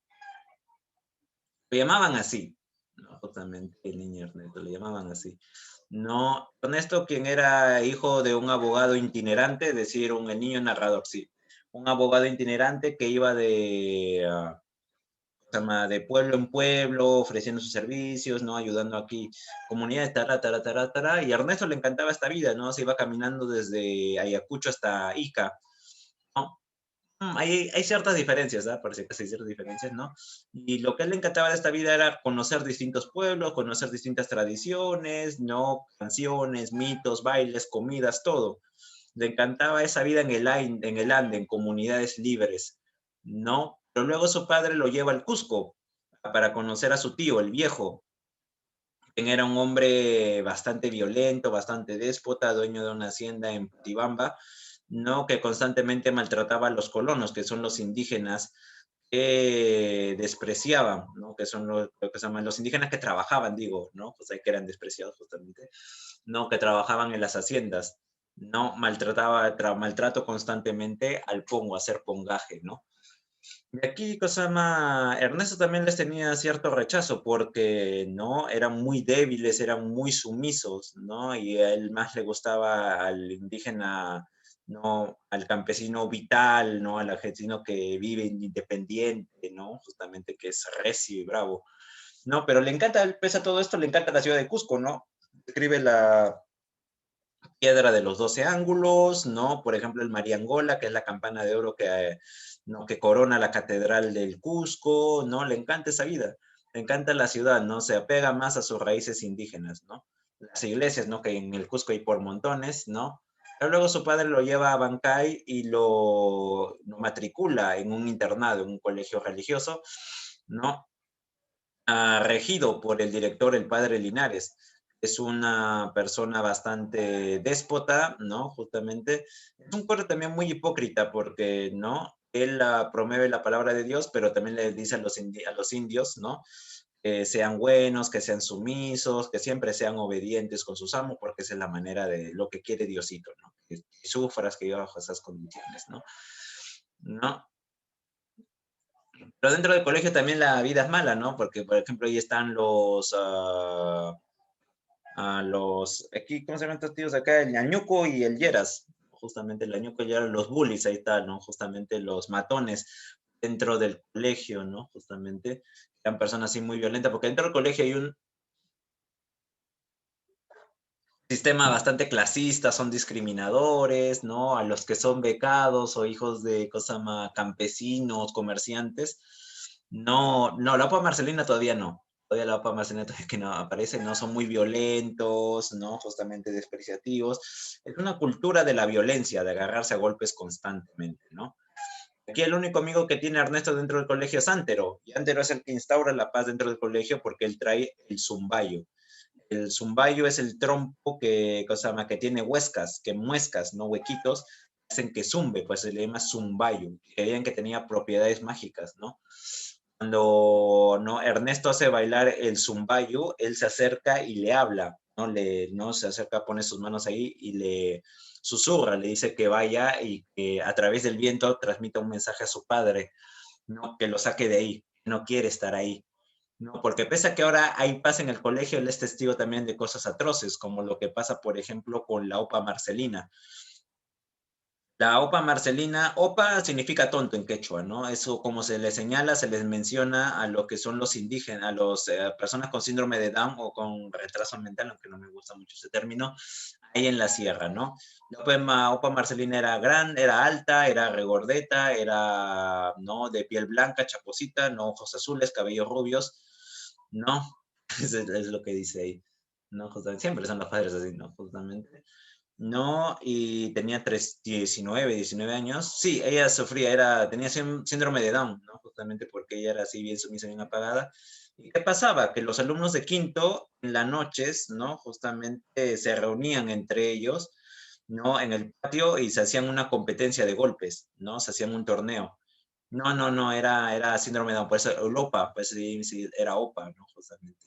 lo llamaban así, ¿no? Justamente el niño Ernesto, lo llamaban así. No, Ernesto, quien era hijo de un abogado itinerante, es decir, el niño narrador, sí, un abogado itinerante que iba de pueblo en pueblo, ofreciendo sus servicios, ¿no? Ayudando aquí comunidades, y a Ernesto le encantaba esta vida, ¿no? Se iba caminando desde Ayacucho hasta Ica, ¿no? Hay ciertas diferencias, parece que hay ciertas diferencias, ¿no? Y lo que a él le encantaba de esta vida era conocer distintos pueblos, conocer distintas tradiciones, ¿no? Canciones, mitos, bailes, comidas, todo. Le encantaba esa vida en el Ande, en comunidades libres, ¿no? Pero luego su padre lo lleva al Cusco para conocer a su tío, el viejo, quien era un hombre bastante violento, bastante déspota, dueño de una hacienda en Putibamba, ¿no? Que constantemente maltrataba a los colonos, que son los indígenas que despreciaban, ¿no? Que son lo que se llaman los indígenas que trabajaban, digo, ¿no? Pues ahí que eran despreciados justamente, ¿no? Que trabajaban en las haciendas, ¿no? Maltrato constantemente al pongo, a hacer pongaje, ¿no? Y aquí, Kosama, Ernesto también les tenía cierto rechazo porque, ¿no? Eran muy débiles, eran muy sumisos, ¿no? Y a él más le gustaba al indígena ¿no? Al campesino vital, ¿no? Al campesino que vive independiente, ¿no? Justamente que es recio y bravo, ¿no? Pero le encanta, pese a todo esto, le encanta la ciudad de Cusco, ¿no? Escribe la piedra de los 12 ángulos, ¿no? Por ejemplo, el Mariangola, que es la campana de oro que, ¿no? que corona la catedral del Cusco, ¿no? Le encanta esa vida, le encanta la ciudad, ¿no? Se apega más a sus raíces indígenas, ¿no? Las iglesias, ¿no? Que en el Cusco hay por montones, ¿no? Pero luego su padre lo lleva a Bancay y lo matricula en un internado, en un colegio religioso, ¿no? Regido por el director, el padre Linares. Es una persona bastante déspota, ¿no? Justamente. Es un cuadro también muy hipócrita porque, ¿no? Él promueve la palabra de Dios, pero también le dice a los indios, ¿no? Que sean buenos, que sean sumisos, que siempre sean obedientes con sus amos, porque esa es la manera de lo que quiere Diosito, ¿no? Que sufras, que vivas bajo esas condiciones, ¿no? ¿No? Pero dentro del colegio también la vida es mala, ¿no? Porque, por ejemplo, ahí están aquí, ¿cómo se llaman estos tíos acá? El ñañuco y el yeras. Justamente el ñañuco y el yeras, los bullies, ahí está, ¿no? Justamente los matones dentro del colegio, ¿no? Justamente eran personas así muy violentas, porque dentro del colegio hay un sistema bastante clasista, son discriminadores, ¿no? A los que son becados o hijos de cosa más campesinos, comerciantes. No, no, la OPA Marcelina todavía no. Todavía la OPA Marcelina todavía que no aparece, no son muy violentos, ¿no? Justamente despreciativos. Es una cultura de la violencia, de agarrarse a golpes constantemente, ¿no? Aquí el único amigo que tiene Ernesto dentro del colegio es Antero, y Antero es el que instaura la paz dentro del colegio porque él trae el zumbayo. El zumbayo es el trompo que, cosa más, que tiene huescas, que muescas, no huequitos, hacen que zumbe, pues se le llama zumbayo. Creían que tenía propiedades mágicas, ¿no? Cuando ¿no? Ernesto hace bailar el zumbayo, él se acerca y le habla, ¿no? ¿no? Se acerca, pone sus manos ahí y le susurra, le dice que vaya y que a través del viento transmita un mensaje a su padre, ¿no? Que lo saque de ahí, no quiere estar ahí. No, porque pese a que ahora hay paz en el colegio, él es testigo también de cosas atroces, como lo que pasa, por ejemplo, con la OPA Marcelina. La OPA Marcelina, OPA significa tonto en quechua, ¿no? Eso como se les señala, se les menciona a lo que son los indígenas, a las personas con síndrome de Down o con retraso mental, aunque no me gusta mucho ese término, ahí en la sierra, ¿no? La OPA Marcelina era grande, era alta, era regordeta, era, ¿no? De piel blanca, chaposita, no ojos azules, cabellos rubios, ¿no? Es lo que dice ahí, ¿no? Justamente, siempre son los padres así, ¿no? Justamente. No, y tenía 19 años. Sí, ella sufría, tenía síndrome de Down, ¿no? Justamente porque ella era así bien sumisa, bien apagada. ¿Y qué pasaba? Que los alumnos de quinto, en las noches, ¿no? Justamente se reunían entre ellos, ¿no? En el patio y se hacían una competencia de golpes, ¿no? Se hacían un torneo. No, no, no, era síndrome de Down, por eso el OPA, pues sí, sí, era OPA, ¿no? Justamente.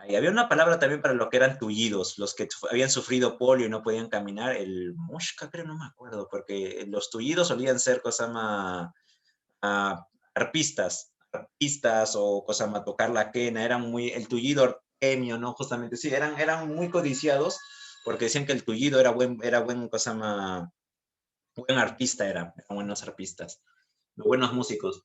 Y había una palabra también para los que eran tullidos, los que habían sufrido polio y no podían caminar, el mushka, creo, no me acuerdo, porque los tullidos solían ser cosas más arpistas o cosas más tocar la quena, eran muy, el tullido artemio, ¿no? Justamente, sí, eran muy codiciados porque decían que el tullido era buen cosa más, buen artista eran buenos arpistas, buenos músicos.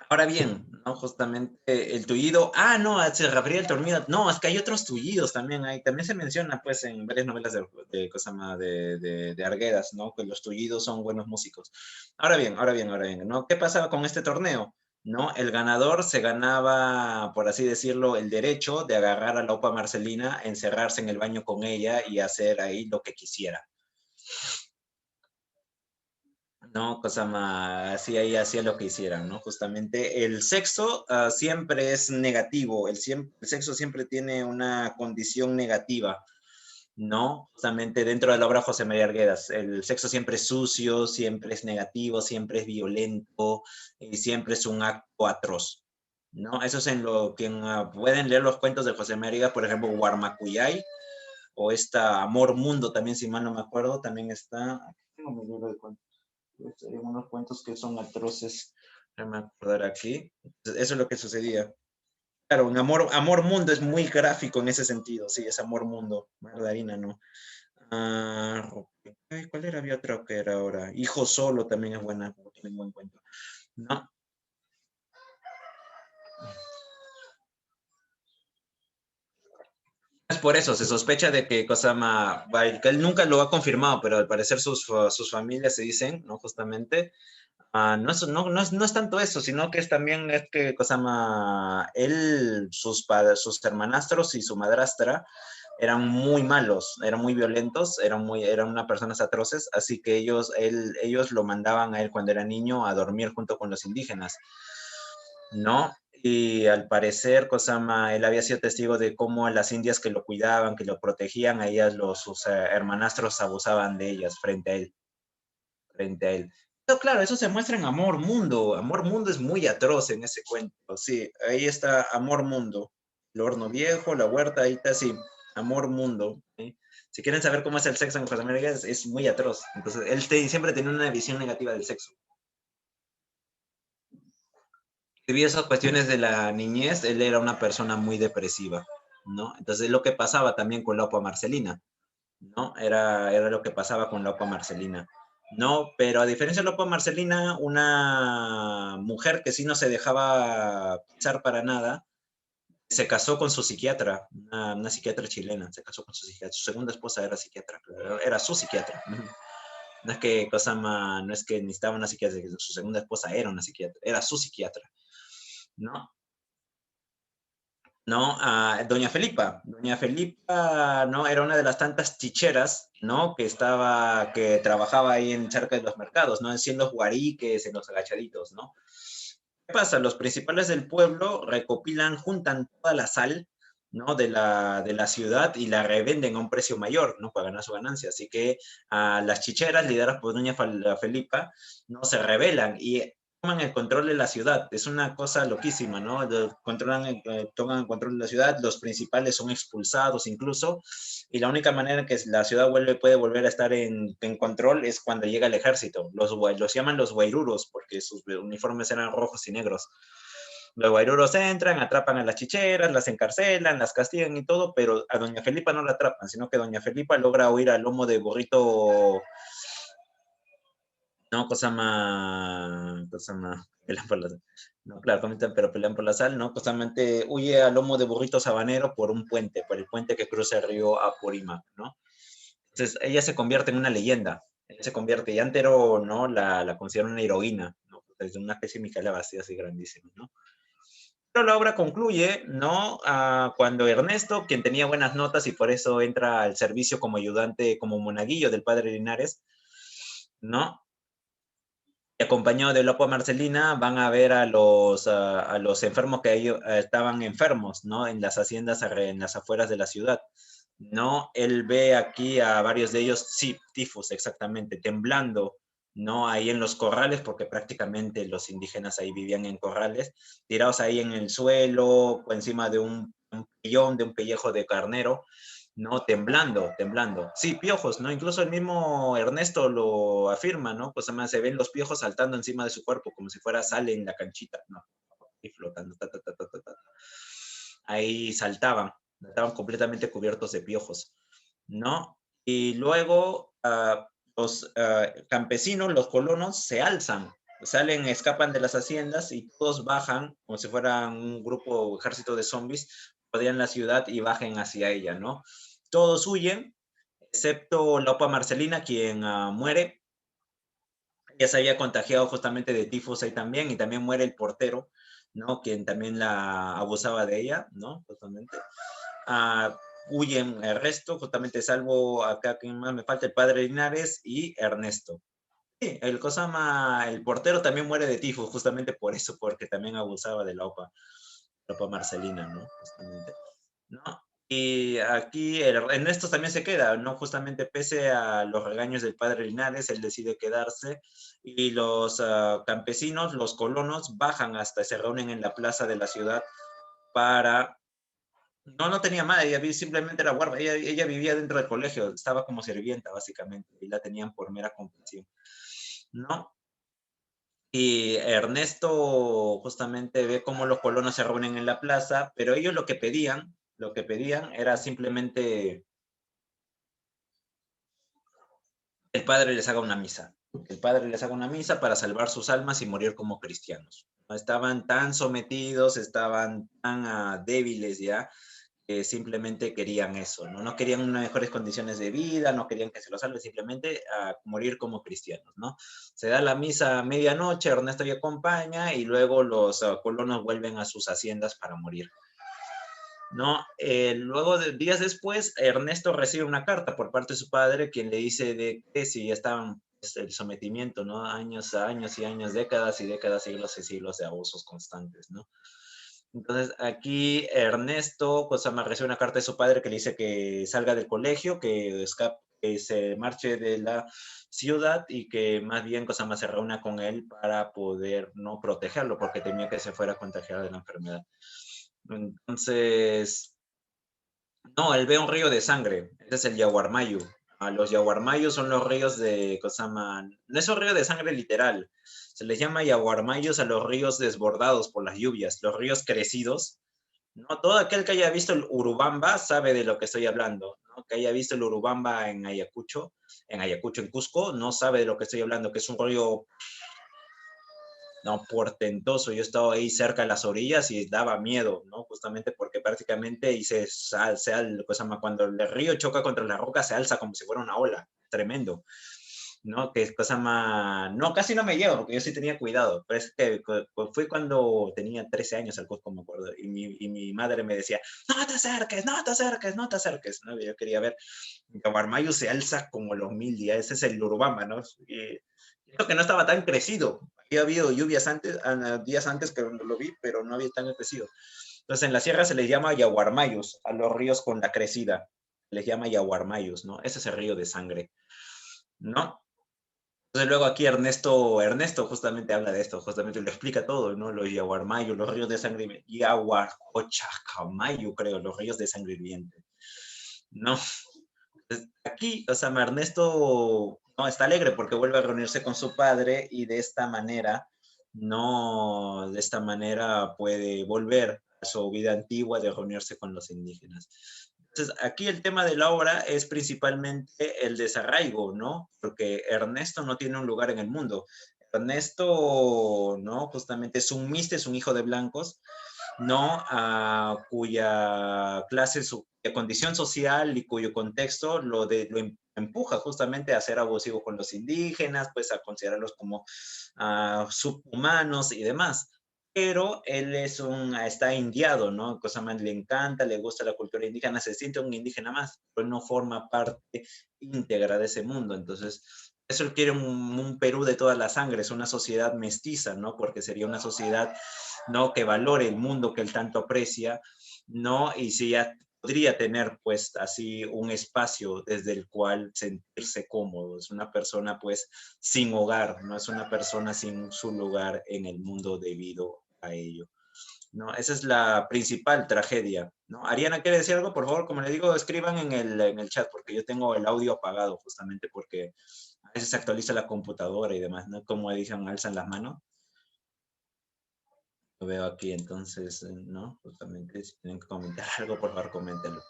Ahora bien, ¿no? Justamente el tullido, no, se refería al tornillo, no, es que hay otros tullidos también, también se menciona pues en varias novelas de Arguedas, ¿no? Que los tullidos son buenos músicos. Ahora bien, ¿no? ¿Qué pasaba con este torneo? ¿No? El ganador se ganaba, por así decirlo, el derecho de agarrar a la OPA Marcelina, encerrarse en el baño con ella y hacer ahí lo que quisiera. ¿No? Cosa más, así ahí hacía lo que hicieran, ¿no? Justamente el sexo siempre es negativo, el sexo siempre tiene una condición negativa, ¿no? Justamente dentro de la obra José María Arguedas, el sexo siempre es sucio, siempre es negativo, siempre es violento y siempre es un acto atroz, ¿no? Eso es en lo que pueden leer los cuentos de José María Arguedas, por ejemplo, Guarmacuyay, o esta Amor Mundo también, si mal no me acuerdo, también está, aquí tengo mi libro de cuentos. Hay unos cuentos que son atroces, déjame acordar aquí. Eso es lo que sucedía. Claro, un amor mundo es muy gráfico en ese sentido, sí, es amor mundo, Margarina, ¿no? Ah, ay, ¿cuál era? Había otro que era ahora. Hijo solo también es buena, como tiene buen cuento. No, es por eso, se sospecha de que Kosama, que él nunca lo ha confirmado, pero al parecer sus familias se dicen, ¿no? Justamente, no es tanto eso, sino que es también es que Kosama, él, sus hermanastros y su madrastra eran muy malos, eran muy violentos, eran unas personas atroces, así que ellos lo mandaban a él cuando era niño a dormir junto con los indígenas, ¿no? Y al parecer, Kosama, él había sido testigo de cómo las indias que lo cuidaban, que lo protegían, a ellas sus hermanastros abusaban de ellas frente a él. Pero claro, eso se muestra en Amor Mundo. Amor Mundo es muy atroz en ese cuento. Sí, ahí está Amor Mundo. El horno viejo, la huerta, ahí está, sí. Amor Mundo. ¿Sí? Si quieren saber cómo es el sexo en José Miguel, es muy atroz. Entonces, siempre tenía una visión negativa del sexo. Debido a esas cuestiones de la niñez, él era una persona muy depresiva, ¿no? Entonces, lo que pasaba también con la Opa Marcelina, ¿no? Era lo que pasaba con la Opa Marcelina. No, pero a diferencia de la Opa Marcelina, una mujer que sí no se dejaba pisar para nada, se casó con su psiquiatra, una psiquiatra chilena, se casó con su psiquiatra. Su segunda esposa era psiquiatra, era su psiquiatra. No es que no es que necesitaba una psiquiatra, su segunda esposa era una psiquiatra, era su psiquiatra, ¿no? ¿No? A Doña Felipa. Doña Felipa, ¿no? Era una de las tantas chicheras, ¿no? Que trabajaba ahí en cerca de los mercados, ¿no? Haciendo guariques en los agachaditos, ¿no? ¿Qué pasa? Los principales del pueblo recopilan, juntan toda la sal, ¿no? De la ciudad y la revenden a un precio mayor, ¿no? Para ganar su ganancia. Así que las chicheras, lideradas por Doña Felipa, ¿no? Se rebelan y toman el control de la ciudad. Es una cosa loquísima, ¿no? Toman el control de la ciudad, los principales son expulsados incluso, y la única manera en que la ciudad puede volver a estar en control es cuando llega el ejército. Los llaman los guairuros porque sus uniformes eran rojos y negros. Los guairuros entran, atrapan a las chicheras, las encarcelan, las castigan y todo, pero a Doña Felipa no la atrapan, sino que Doña Felipa logra huir al lomo de burrito. No, pelean por la sal. No, claro, comentan, pero pelean por la sal, ¿no? Justamente huye al lomo de burrito sabanero por un puente, por el puente que cruza el río Apurímac, ¿no? Entonces ella se convierte en una leyenda, ella se convierte, y Antero, ¿no? La considera una heroína, ¿no? Es una especie de Micaela Bastida así grandísima, ¿no? Pero la obra concluye, ¿no? Cuando Ernesto, quien tenía buenas notas y por eso entra al servicio como ayudante, como monaguillo del padre Linares, ¿no? Y acompañado de Lopo Marcelina, van a ver a los enfermos que ellos estaban enfermos, ¿no? En las haciendas, en las afueras de la ciudad. ¿No? Él ve aquí a varios de ellos, sí, tifus, exactamente, temblando, ¿no? Ahí en los corrales, porque prácticamente los indígenas ahí vivían en corrales, tirados ahí en el suelo, o encima de un pellón, de un pellejo de carnero, ¿no? Temblando, temblando. Sí, piojos, ¿no? Incluso el mismo Ernesto lo afirma, ¿no? Pues además se ven los piojos saltando encima de su cuerpo, como si fuera sal en la canchita, ¿no? Y flotando, ta, ta, ta, ta, ta, ta. Ahí saltaban, estaban completamente cubiertos de piojos, ¿no? Y luego los campesinos, los colonos, se alzan, salen, escapan de las haciendas y todos bajan como si fueran un grupo o ejército de zombies, rodean la ciudad y bajen hacia ella, ¿no? Todos huyen, excepto la Opa Marcelina, quien muere. Ya se había contagiado justamente de tifus ahí también, y también muere el portero, ¿no? Quien también la abusaba de ella, ¿no? Justamente. Huyen el resto, justamente salvo acá, ¿quién más me falta? El padre Linares y Ernesto. Sí, el portero también muere de tifus, justamente por eso, porque también abusaba de la OPA Marcelina, ¿no? Justamente. ¿No? Y aquí Ernesto también se queda, ¿no? Justamente pese a los regaños del padre Linares, él decide quedarse y los campesinos, los colonos, bajan hasta, se reúnen en la plaza de la ciudad para. No, no tenía madre, simplemente era guarda, ella vivía dentro del colegio, estaba como sirvienta básicamente, y la tenían por mera comprensión, ¿no? Y Ernesto justamente ve cómo los colonos se reúnen en la plaza, pero ellos lo que pedían era simplemente el padre les haga una misa. El padre les haga una misa para salvar sus almas y morir como cristianos. ¿No? Estaban tan sometidos, estaban tan débiles ya, que simplemente querían eso, ¿no? No querían unas mejores condiciones de vida, no querían que se los salve, simplemente a morir como cristianos, ¿no? Se da la misa a medianoche, Ernesto y acompaña, y luego los colonos vuelven a sus haciendas para morir. ¿No? Luego de días después, Ernesto recibe una carta por parte de su padre, quien le dice de que si ya estaban pues, el sometimiento, ¿no? Años, años y años, décadas y décadas, siglos y siglos de abusos constantes, ¿no? Entonces aquí Ernesto Cosama recibe una carta de su padre que le dice que salga del colegio, que escape, que se marche de la ciudad y que más bien Cosama se reúna con él para poder no protegerlo porque temía que se fuera a contagiar de la enfermedad. Entonces, no, él ve un río de sangre. Ese es el Yaguarmayu. Los Yaguarmayos son los ríos de Cosama. No es un río de sangre literal. Se les llama Yaguarmayos a los ríos desbordados por las lluvias, los ríos crecidos. No, todo aquel que haya visto el Urubamba sabe de lo que estoy hablando, ¿no? Que haya visto el Urubamba en Ayacucho, en Cusco, no sabe de lo que estoy hablando, que es un río no, portentoso. Yo estaba ahí cerca de las orillas y daba miedo, ¿no? Justamente porque prácticamente cuando el río choca contra la roca se alza como si fuera una ola, tremendo, ¿no? Que es cosa más, no, casi no me llevo porque yo sí tenía cuidado, pero es que fue cuando tenía 13 años al Cusco, me acuerdo, y mi madre me decía, no te acerques, no te acerques, no te acerques, ¿no? Yo quería ver, Camarmayo se alza como los 1000 días, ese es el Urubamba, ¿no? Y eso que no estaba tan crecido. Había habido lluvias antes, días antes que lo vi, pero no había tan crecido. Entonces en la sierra se les llama yaguarmayos a los ríos con la crecida. Se les llama yaguarmayos, ¿no? Ese es el río de sangre, ¿no? Entonces luego aquí Ernesto justamente habla de esto, justamente lo explica todo, ¿no? Los yaguarmayos, los ríos de sangre, yaguarcochacamayo, creo, los ríos de sangre hirviente, ¿no? Aquí, o sea, Ernesto no está alegre porque vuelve a reunirse con su padre y de esta manera, no, de esta manera puede volver a su vida antigua de reunirse con los indígenas. Entonces, aquí el tema de la obra es principalmente el desarraigo, ¿no? Porque Ernesto no tiene un lugar en el mundo. Ernesto, ¿no? Justamente es un miste, es un hijo de blancos, ¿no? Cuya clase, su condición social y cuyo contexto lo empuja justamente a ser abusivo con los indígenas, pues a considerarlos como subhumanos y demás. Pero él está indiado, ¿no? Cosa más le encanta, le gusta la cultura indígena, se siente un indígena más, pero no forma parte íntegra de ese mundo. Entonces, eso él quiere un Perú de toda la sangre, es una sociedad mestiza, ¿no? Porque sería una sociedad, ¿no? Que valore el mundo que él tanto aprecia, ¿no? Y si ya podría tener, pues, así un espacio desde el cual sentirse cómodo. Es una persona, pues, sin hogar, no es una persona sin su lugar en el mundo debido a ello. ¿No? Esa es la principal tragedia, ¿no? Ariana, ¿quiere decir algo? Por favor, como le digo, escriban en el chat, porque yo tengo el audio apagado, justamente porque a veces se actualiza la computadora y demás, ¿no? Como dicen, alzan las manos. Lo veo aquí, entonces, ¿no? Justamente, si tienen que comentar algo, por favor, coméntenlo.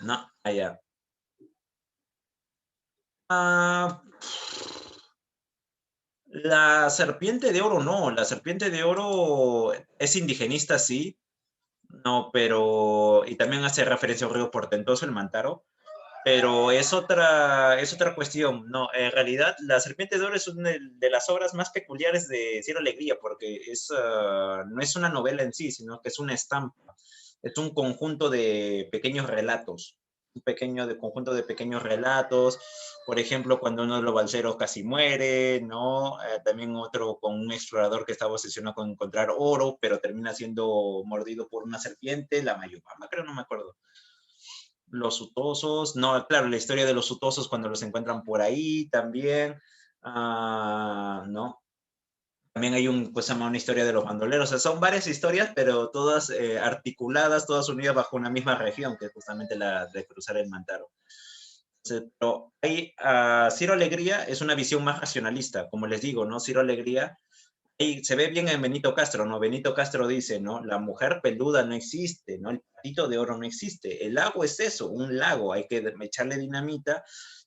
No, allá. Ah, la serpiente de oro no, la serpiente de oro es indigenista, sí, no, pero, y también hace referencia a un río portentoso, el Mantaro, pero es otra cuestión, no, en realidad la serpiente de oro es una de las obras más peculiares de Ciro Alegría, porque no es una novela en sí, sino que es una estampa, es un conjunto de pequeños relatos, conjunto de pequeños relatos, por ejemplo, cuando uno de los balseros casi muere, ¿no? También otro con un explorador que estaba obsesionado con encontrar oro, pero termina siendo mordido por una serpiente, la Mayubama, creo, no me acuerdo. Los Utosos, no, claro, la historia de los Utosos cuando los encuentran por ahí también, ¿no? También hay pues, una historia de los bandoleros, o sea, son varias historias, pero todas articuladas, todas unidas bajo una misma región, que es justamente la de cruzar el Mantaro. Pero ahí, Ciro Alegría es una visión más racionalista, como les digo, ¿no? Ciro Alegría, ahí se ve bien en Benito Castro, ¿no? Benito Castro dice, ¿no? La mujer peluda no existe, ¿no? El patito de oro no existe. El lago es eso, un lago, hay que echarle dinamita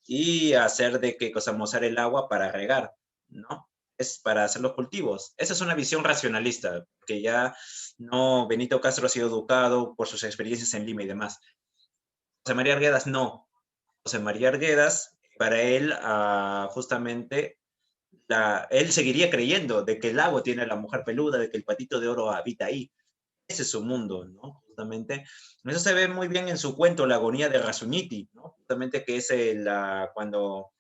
y hacer de que cosa mozar el agua para regar, ¿no? Es para hacer los cultivos. Esa es una visión racionalista, que ya no, Benito Castro ha sido educado por sus experiencias en Lima y demás. José María Arguedas no. José María Arguedas, para él, justamente, él seguiría creyendo de que el lago tiene a la mujer peluda, de que el patito de oro habita ahí. Ese es su mundo, ¿no? Justamente. Eso se ve muy bien en su cuento, La agonía de Rasuniti, ¿no? Justamente que es cuando,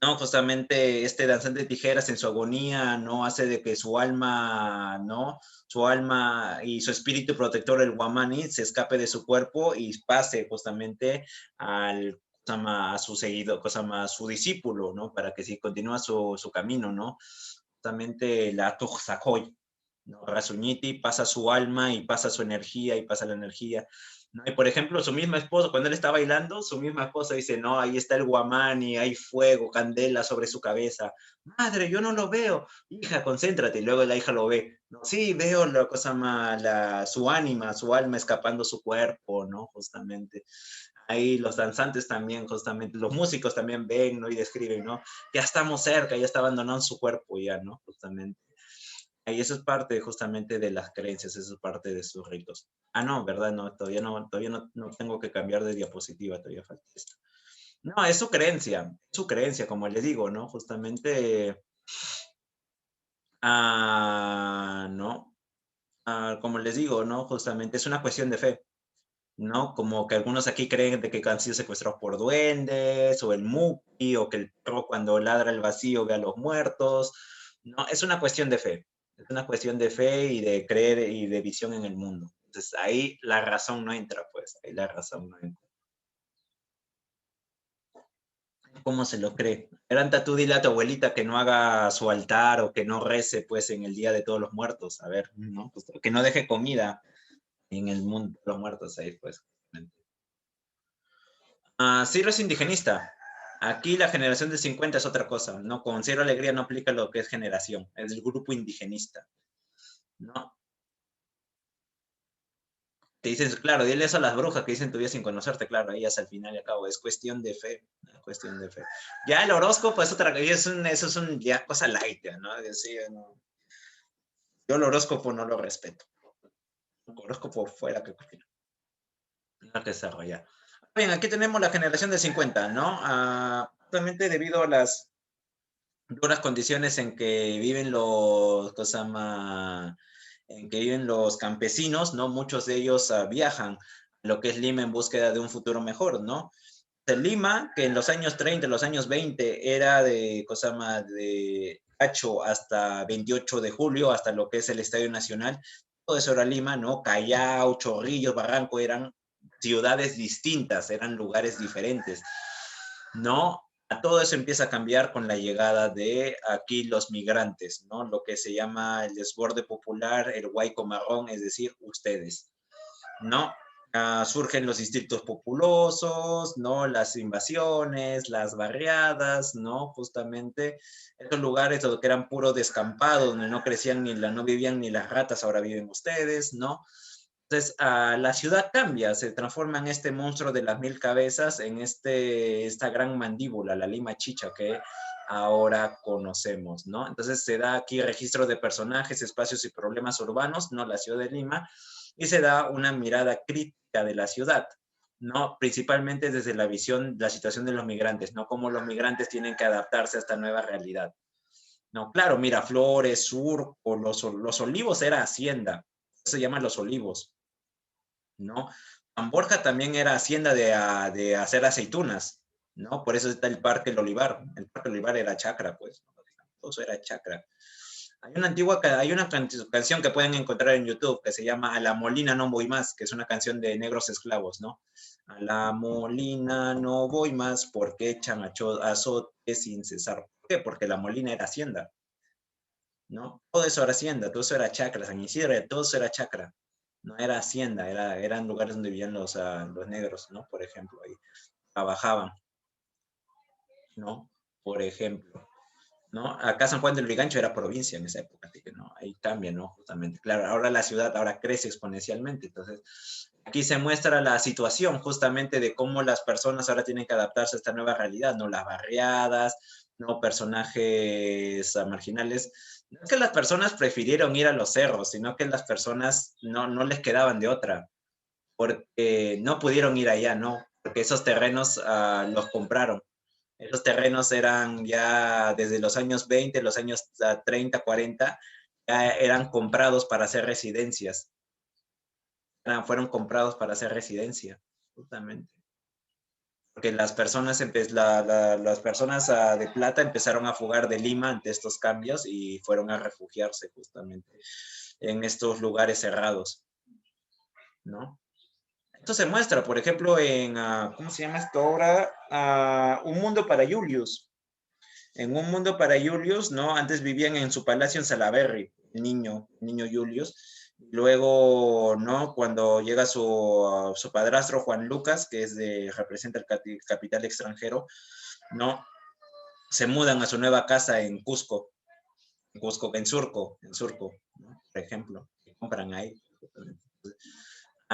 ¿no? Justamente este danzante de tijeras en su agonía, ¿no? Hace de que su alma, ¿no? Su alma y su espíritu protector, el Guamani, se escape de su cuerpo y pase justamente al, a su seguido, a su discípulo, ¿no? Para que si continúa su camino, ¿no? Justamente la Tuxacoy, ¿no? Rasuñiti pasa su alma y pasa su energía y pasa la energía. ¿No? Y por ejemplo, su misma esposa, cuando él está bailando, su misma esposa dice, no, ahí está el guamani, hay fuego, candela sobre su cabeza. Madre, yo no lo veo. Hija, concéntrate. Y luego la hija lo ve. No, sí, veo la cosa mala, su ánima, su alma escapando su cuerpo, ¿no? Justamente. Ahí los danzantes también, justamente, los músicos también ven, ¿no? Y describen, ¿no? Ya estamos cerca, ya está abandonando su cuerpo ya, ¿no? Justamente. Y eso es parte justamente de las creencias, eso es parte de sus ritos. Ah, no, ¿verdad? No, todavía no tengo que cambiar de diapositiva, todavía falta esto. No, es su creencia, como le digo, ¿no? Justamente, no, como les digo, ¿no? Justamente es una cuestión de fe, ¿no? Como que algunos aquí creen de que han sido secuestrados por duendes, o el Muki, o que el perro cuando ladra el vacío ve a los muertos, ¿no? Es una cuestión de fe. Es una cuestión de fe y de creer y de visión en el mundo. Entonces ahí la razón no entra, pues, ahí la razón no entra. ¿Cómo se lo cree? Eranta, tú dile a tu abuelita que no haga su altar o que no rece, pues, en el Día de Todos los Muertos. A ver, ¿no? Pues, que no deje comida en el mundo de los muertos ahí, pues. Ciro es indigenista. Aquí la generación de 50 es otra cosa, ¿no? Con Cero Alegría no aplica lo que es generación, es el grupo indigenista, ¿no? Te dicen, claro, dile eso a las brujas que dicen tu vida sin conocerte, claro, ellas al final y al cabo, es cuestión de fe, es cuestión de fe. Ya el horóscopo es otra cosa, eso es un ya cosa light, ¿no? No. Yo el horóscopo no lo respeto. El horóscopo fuera que cuestión. No que desarrollar. Bien, aquí tenemos la generación de 50, ¿no? Actualmente debido a las duras condiciones en que viven en que viven los campesinos, ¿no? Muchos de ellos viajan a lo que es Lima en búsqueda de un futuro mejor, ¿no? De Lima, que en los años 30, los años 20, era de de Cacho hasta 28 de julio, hasta lo que es el Estadio Nacional, todo eso era Lima, ¿no? Callao, Chorrillos, Barranco, eran ciudades distintas, eran lugares diferentes. ¿No? A todo eso empieza a cambiar con la llegada de aquí los migrantes, ¿no? Lo que se llama el desborde popular, el huayco marrón, es decir, ustedes, ¿no? Surgen los distritos populosos, ¿no? Las invasiones, las barriadas, ¿no? Justamente estos lugares donde eran puro descampado, donde no crecían no vivían ni las ratas, ahora viven ustedes, ¿no? Entonces, la ciudad cambia, se transforma en este monstruo de las 1000 cabezas, en esta gran mandíbula, la Lima Chicha, que ahora conocemos, ¿no? Entonces se da aquí registro de personajes, espacios y problemas urbanos, ¿no? La ciudad de Lima, y se da una mirada crítica de la ciudad, ¿no? Principalmente desde la visión, la situación de los migrantes, ¿no? Cómo los migrantes tienen que adaptarse a esta nueva realidad. No, claro, Miraflores, Surco, los Olivos era hacienda, se llaman Los Olivos, ¿no? San Borja también era hacienda de hacer aceitunas, ¿no? Por eso está el Parque El Olivar. El Parque El Olivar era chacra, pues. Todo eso era chacra. Hay una canción que pueden encontrar en YouTube que se llama A la Molina no voy más, que es una canción de negros esclavos, ¿no? A la Molina no voy más porque echan azote sin cesar. ¿Por qué? Porque la Molina era hacienda, ¿no? Todo eso era hacienda, todo eso era chacra, San Isidro, todo eso era chacra, no era hacienda, eran lugares donde vivían los negros, ¿no? Por ejemplo, ahí trabajaban, ¿no? Por ejemplo, ¿no? Acá San Juan del Brigancho era provincia en esa época, así que no, ahí cambia, ¿no? Justamente, claro, ahora la ciudad ahora crece exponencialmente, entonces Aquí se muestra la situación justamente de cómo las personas ahora tienen que adaptarse a esta nueva realidad, ¿no? Las barriadas, ¿no? Personajes marginales. No es que las personas prefirieron ir a los cerros, sino que las personas no les quedaban de otra, porque no pudieron ir allá, ¿no? Porque esos terrenos los compraron. Esos terrenos eran ya desde los años 20, los años 30, 40, ya eran comprados para hacer residencias. Fueron comprados para hacer residencia, justamente. Porque las personas, las personas de plata empezaron a fugar de Lima ante estos cambios y fueron a refugiarse justamente en estos lugares cerrados, ¿no? Esto se muestra, por ejemplo, en, ¿cómo se llama esta obra? Un mundo para Julius. En Un mundo para Julius, ¿no? Antes vivían en su palacio en Salaberry, el niño Julius. Luego, ¿no? Cuando llega su padrastro Juan Lucas, que representa el capital extranjero, ¿no? Se mudan a su nueva casa en Cusco, en Surco, ¿no? Por ejemplo, que compran ahí.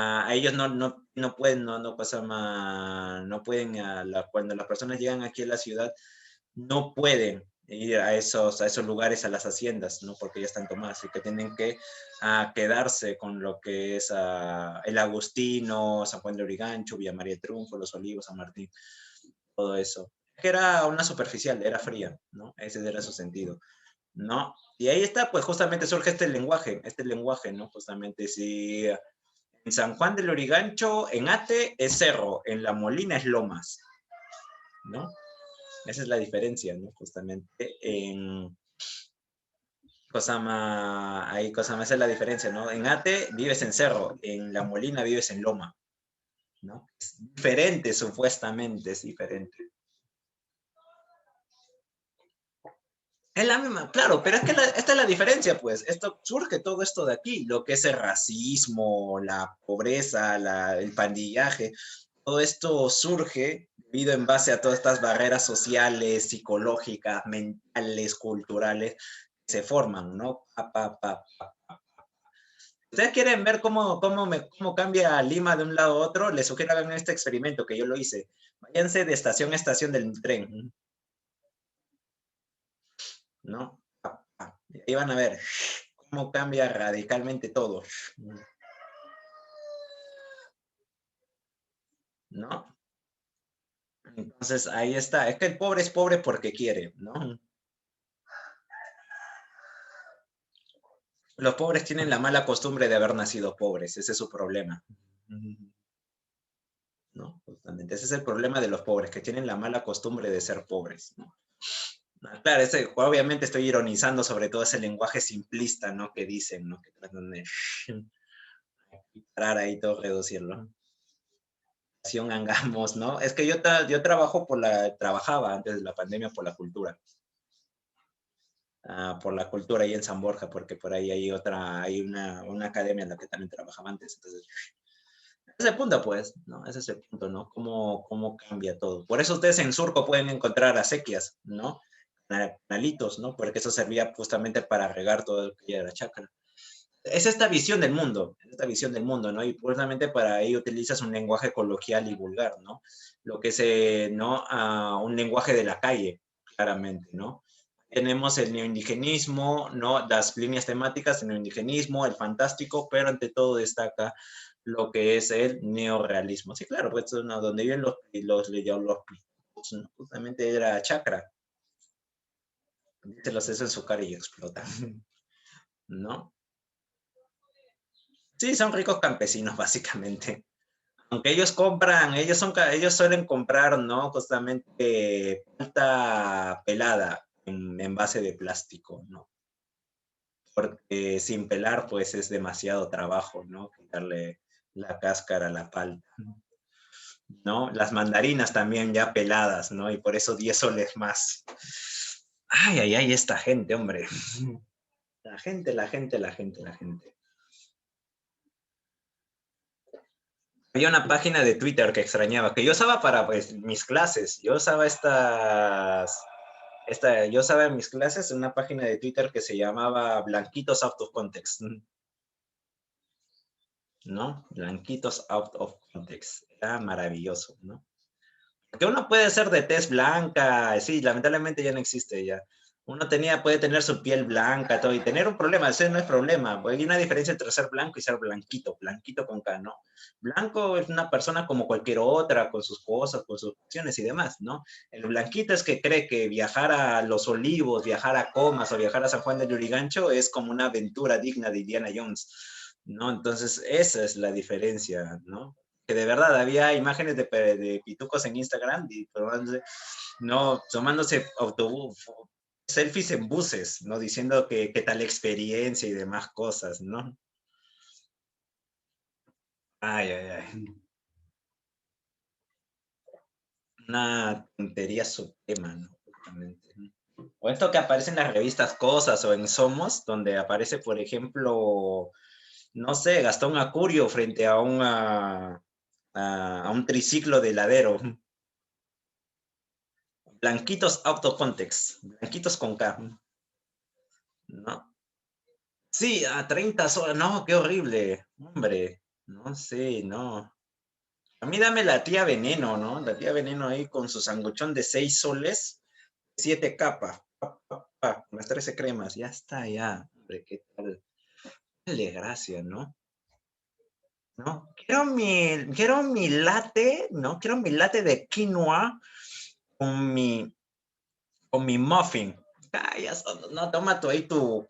A ellos no pueden, no pasa más, no pueden, cuando las personas llegan aquí a la ciudad, no pueden ir a esos lugares, a las haciendas, ¿no? Porque ya están tomadas y que tienen que quedarse con lo que es el Agustino, San Juan de Lurigancho, Villa María de Triunfo, Los Olivos, San Martín, todo eso. Que era una superficial, era fría, ¿no? Ese era su sentido, ¿no? Y ahí está, pues justamente surge este lenguaje, ¿no? Justamente si en San Juan de Lurigancho, en Ate es cerro, en La Molina es lomas, ¿no? Esa es la diferencia, ¿no? Justamente en Cosama, ahí Cosama, esa es la diferencia, ¿no? En Ate vives en cerro, en La Molina vives en loma, ¿no? Es diferente, supuestamente, es diferente. Es la misma, claro, pero es que esta es la diferencia, pues. Esto surge todo esto de aquí, lo que es el racismo, la pobreza, el pandillaje, todo esto surge debido en base a todas estas barreras sociales, psicológicas, mentales, culturales, que se forman, ¿no? ¿Ustedes quieren ver cómo cambia Lima de un lado a otro? Les sugiero hagan este experimento que yo lo hice. Váyanse de estación a estación del tren, ¿no? Y ahí van a ver cómo cambia radicalmente todo, ¿no? Entonces ahí está. Es que el pobre es pobre porque quiere, ¿no? Los pobres tienen la mala costumbre de haber nacido pobres, ese es su problema, ¿no? Justamente, ese es el problema de los pobres, que tienen la mala costumbre de ser pobres, ¿no? Claro, obviamente estoy ironizando sobre todo ese lenguaje simplista, ¿no? Que dicen, ¿no? Que tratan de parar ahí todo, reducirlo. Hagamos, ¿no? Es que yo trabajaba antes de la pandemia por la cultura ahí en San Borja, porque por ahí hay una academia en la que también trabajaba antes. Entonces, ese es el punto, pues, ¿no? Ese es el punto, ¿no? Cómo cambia todo. Por eso ustedes en Surco pueden encontrar acequias, ¿no? Canalitos, ¿no? Porque eso servía justamente para regar todo el que era la chacra. Es esta visión del mundo, ¿no? Y justamente para ahí utilizas un lenguaje coloquial y vulgar, ¿no? Lo que es, ¿no? Un lenguaje de la calle, claramente, ¿no? Tenemos el neoindigenismo, ¿no? Las líneas temáticas, el neoindigenismo, el fantástico, pero ante todo destaca lo que es el neorrealismo. Sí, claro, pues ¿no? Donde viven los justamente era chakra. Se los hace en su cara y explota, ¿no? Sí, son ricos campesinos, básicamente. Aunque ellos suelen comprar, ¿no? Justamente planta pelada en envase de plástico, ¿no? Porque sin pelar, pues es demasiado trabajo, ¿no? Quitarle la cáscara a la palta, ¿no? Las mandarinas también ya peladas, ¿no? Y por eso 10 soles más. Ay, ay, ay, esta gente, hombre. La gente. Había una página de Twitter que extrañaba, que yo usaba para pues, mis clases. Yo usaba en mis clases una página de Twitter que se llamaba Blanquitos Out of Context. ¿no? Blanquitos out of context. Era maravilloso, ¿no? Porque uno puede ser de tez blanca, sí, lamentablemente ya no existe ya. Uno puede tener su piel blanca, todo, y tener un problema, ese no es problema. Hay una diferencia entre ser blanco y ser blanquito, blanquito con K, ¿no? Blanco es una persona como cualquier otra, con sus cosas, con sus opciones y demás, ¿no? El blanquito es que cree que viajar a Los Olivos, viajar a Comas o viajar a San Juan de Lurigancho es como una aventura digna de Indiana Jones, ¿no? Entonces, esa es la diferencia, ¿no? Que de verdad había imágenes de pitucos en Instagram y no, tomándose autobús, selfies en buses, ¿no? Diciendo que qué tal experiencia y demás cosas, ¿no? Ay, ay, ay. Una tontería suprema, ¿no? Justamente, ¿no? O esto que aparece en las revistas Cosas o en Somos, donde aparece, por ejemplo, no sé, Gastón Acurio frente a un triciclo de heladero. Blanquitos out of context, blanquitos con K, ¿no? Sí, a 30 soles, no, qué horrible, hombre, no sé, no. A mí dame la tía Veneno, ¿no? La tía Veneno ahí con su sanguchón de 6 soles, 7 capas, con las 13 cremas, ya está, ya, hombre, qué tal. Dale gracia, ¿no? ¿No? Quiero mi latte, ¿no? Quiero mi latte de quinoa con mi, con mi muffin. Ay, ya no, toma tú ahí tu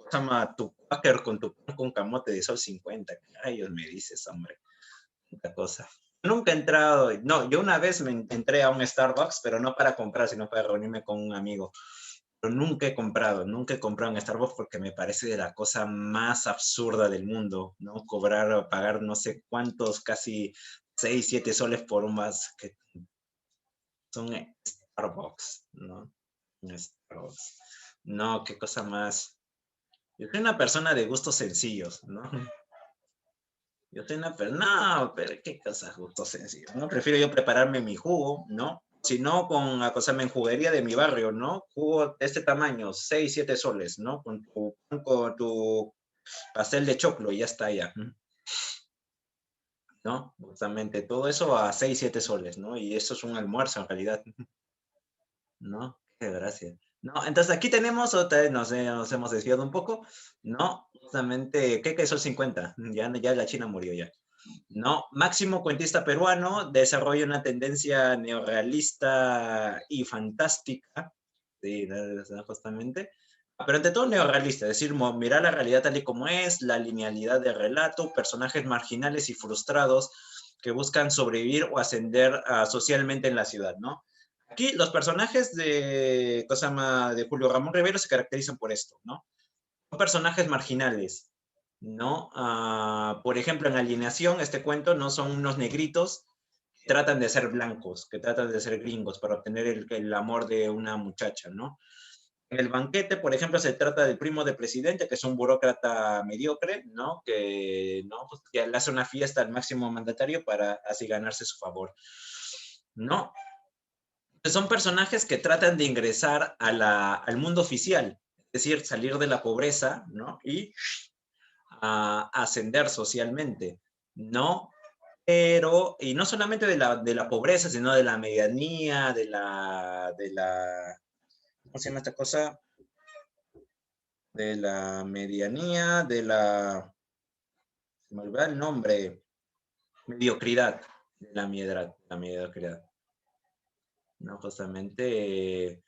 quaker con tu pan con camote de sol 50. Ay, Dios me dices, hombre, otra cosa. Nunca he entrado, no, yo una vez me entré a un Starbucks, pero no para comprar, sino para reunirme con un amigo. Pero nunca he comprado un Starbucks porque me parece de la cosa más absurda del mundo, ¿no? Cobrar o pagar no sé cuántos, casi 6 7 soles por un más que son Starbucks, ¿no? Starbucks. No, qué cosa más. Yo soy una persona de gustos sencillos, ¿no? Yo soy una persona, no, pero qué cosa, gustos sencillos, ¿no? Prefiero yo prepararme mi jugo, ¿no? Si no, con acosarme en juguería de mi barrio, ¿no? Jugo de este tamaño, 6 7 soles, ¿no? Con tu pastel de choclo y ya está ya, ¿no? Justamente todo eso a 6 7 soles, ¿no? Y eso es un almuerzo en realidad, ¿no? Qué gracia. No, entonces aquí tenemos otra vez, nos hemos desviado un poco, ¿no? Justamente, ¿qué son 50? Ya la China murió ya. ¿No? Máximo cuentista peruano, desarrolla una tendencia neorrealista y fantástica, sí, justamente, pero ante todo neorrealista, es decir, mirar la realidad tal y como es, la linealidad del relato, personajes marginales y frustrados que buscan sobrevivir o ascender socialmente en la ciudad, ¿no? Aquí los personajes de Julio Ramón Rivero se caracterizan por esto, ¿no? Son personajes marginales, ¿no? Por ejemplo, en Alineación, este cuento, no son unos negritos que tratan de ser blancos, que tratan de ser gringos para obtener el amor de una muchacha, ¿no? En El Banquete, por ejemplo, se trata del primo del presidente, que es un burócrata mediocre, ¿no? Que, ¿no? Pues, que le hace una fiesta al máximo mandatario para así ganarse su favor, ¿no? Son personajes que tratan de ingresar al mundo oficial, es decir, salir de la pobreza, ¿no? Y a ascender socialmente, ¿no? Pero, y no solamente de la pobreza, sino de la medianía, ¿cómo se llama esta cosa? De la medianía, se me olvidó el nombre, mediocridad, de la mediocridad, ¿no? Justamente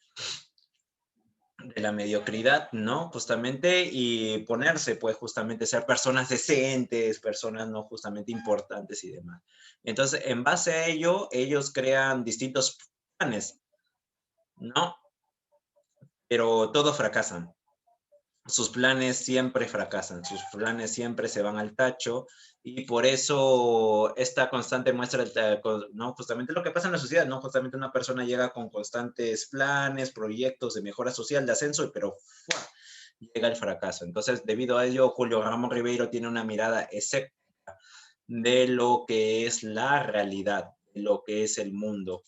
de la mediocridad, ¿no? Justamente, y ponerse, pues, justamente ser personas decentes, personas no justamente importantes y demás. Entonces, en base a ello, ellos crean distintos planes, ¿no? Pero todos fracasan. Sus planes siempre fracasan, sus planes siempre se van al tacho y por eso esta constante muestra, ¿no? Justamente lo que pasa en la sociedad, ¿no? Justamente una persona llega con constantes planes, proyectos de mejora social, de ascenso, pero ¡fua! Llega el fracaso. Entonces, debido a ello, Julio Ramón Ribeiro tiene una mirada escéptica de lo que es la realidad, de lo que es el mundo,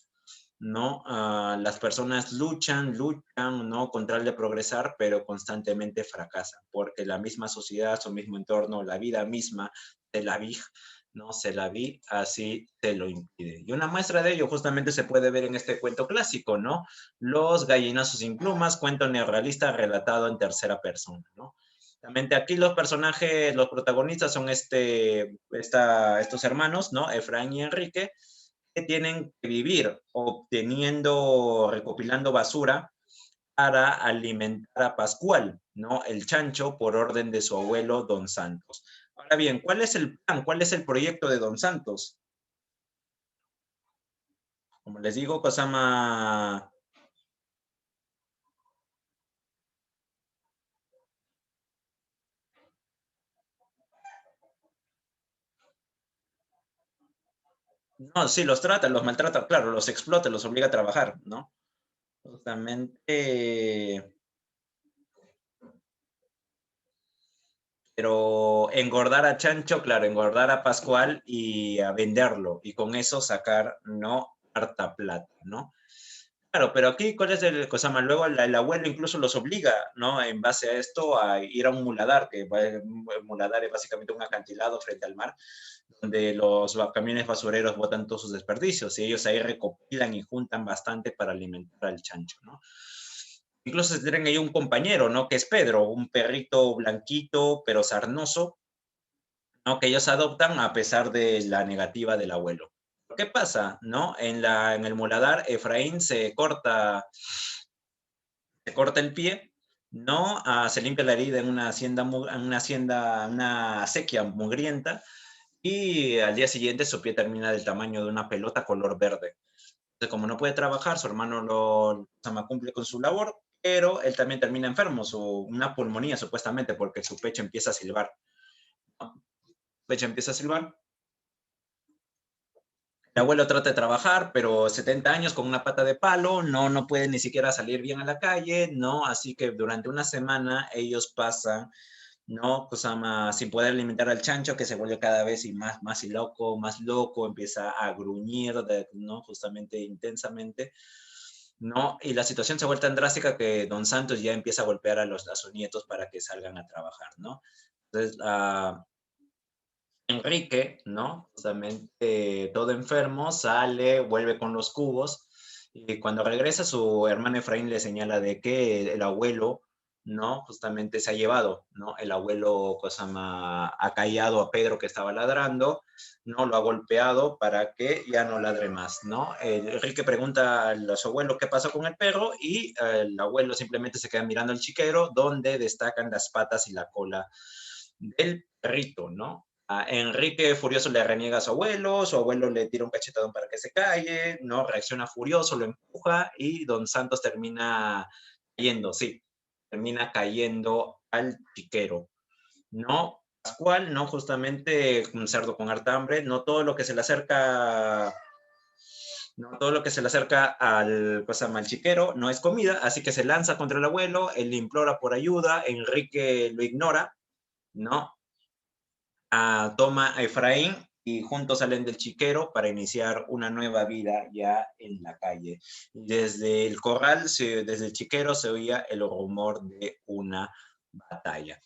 ¿no? Las personas luchan, ¿no? Con tal de progresar, pero constantemente fracasan, porque la misma sociedad, su mismo entorno, la vida misma de la vida, ¿no? Se la vi, así te lo impide. Y una muestra de ello justamente se puede ver en este cuento clásico, ¿no? Los gallinazos sin plumas, cuento neorrealista relatado en tercera persona, ¿no? Realmente aquí los personajes, los protagonistas son estos hermanos, ¿no? Efraín y Enrique, que tienen que vivir obteniendo, recopilando basura para alimentar a Pascual, ¿no? El chancho, por orden de su abuelo Don Santos. Ahora bien, ¿cuál es el plan? ¿Cuál es el proyecto de Don Santos? Como les digo, Cosama... No, sí, los trata, los maltrata, claro, los explota, los obliga a trabajar, ¿no? Justamente... Pero engordar a Chancho, claro, engordar a Pascual y a venderlo, y con eso sacar, ¿no? Harta plata, ¿no? Claro, pero aquí, ¿cuál es el cosa más? Luego el abuelo incluso los obliga, ¿no? En base a esto, a ir a un muladar, que un muladar es básicamente un acantilado frente al mar, donde los camiones basureros botan todos sus desperdicios, y ellos ahí recopilan y juntan bastante para alimentar al chancho, ¿no? Incluso se tienen ahí un compañero, ¿no? Que es Pedro, un perrito blanquito, pero sarnoso, ¿no? Que ellos adoptan a pesar de la negativa del abuelo. ¿Qué pasa? ¿No? En el muladar, Efraín se corta el pie, ¿no? Se limpia la herida una acequia mugrienta, y al día siguiente su pie termina del tamaño de una pelota color verde. Entonces, como no puede trabajar, su hermano cumple con su labor, pero él también termina enfermo, una pulmonía supuestamente, porque su pecho empieza a silbar, ¿no? Su pecho empieza a silbar. El abuelo trata de trabajar, pero 70 años con una pata de palo, no puede ni siquiera salir bien a la calle, ¿no? Así que durante una semana ellos pasan, ¿no? Sin poder alimentar al chancho, que se vuelve cada vez y más loco, empieza a gruñir, ¿no? Justamente intensamente, ¿no? Y la situación se vuelve tan drástica que Don Santos ya empieza a golpear a sus nietos para que salgan a trabajar, ¿no? Entonces, Enrique, ¿no? Justamente todo enfermo, sale, vuelve con los cubos, y cuando regresa su hermano Efraín le señala de que el abuelo, ¿no? Justamente se ha llevado, ¿no? El abuelo ha callado a Pedro que estaba ladrando, ¿no? Lo ha golpeado para que ya no ladre más, ¿no? Enrique pregunta a su abuelo qué pasó con el perro, y el abuelo simplemente se queda mirando al chiquero, donde destacan las patas y la cola del perrito, ¿no? A Enrique furioso le reniega a su abuelo le tira un cachetadón para que se calle, ¿no? Reacciona furioso, lo empuja, y Don Santos termina cayendo, sí, termina cayendo al chiquero, ¿no? Pascual, ¿no? Justamente un cerdo con harta hambre, no todo lo que se le acerca al chiquero no es comida, así que se lanza contra el abuelo, él le implora por ayuda, Enrique lo ignora, ¿no? Toma a Efraín y juntos salen del chiquero para iniciar una nueva vida ya en la calle. Desde el corral, desde el chiquero se oía el rumor de una batalla.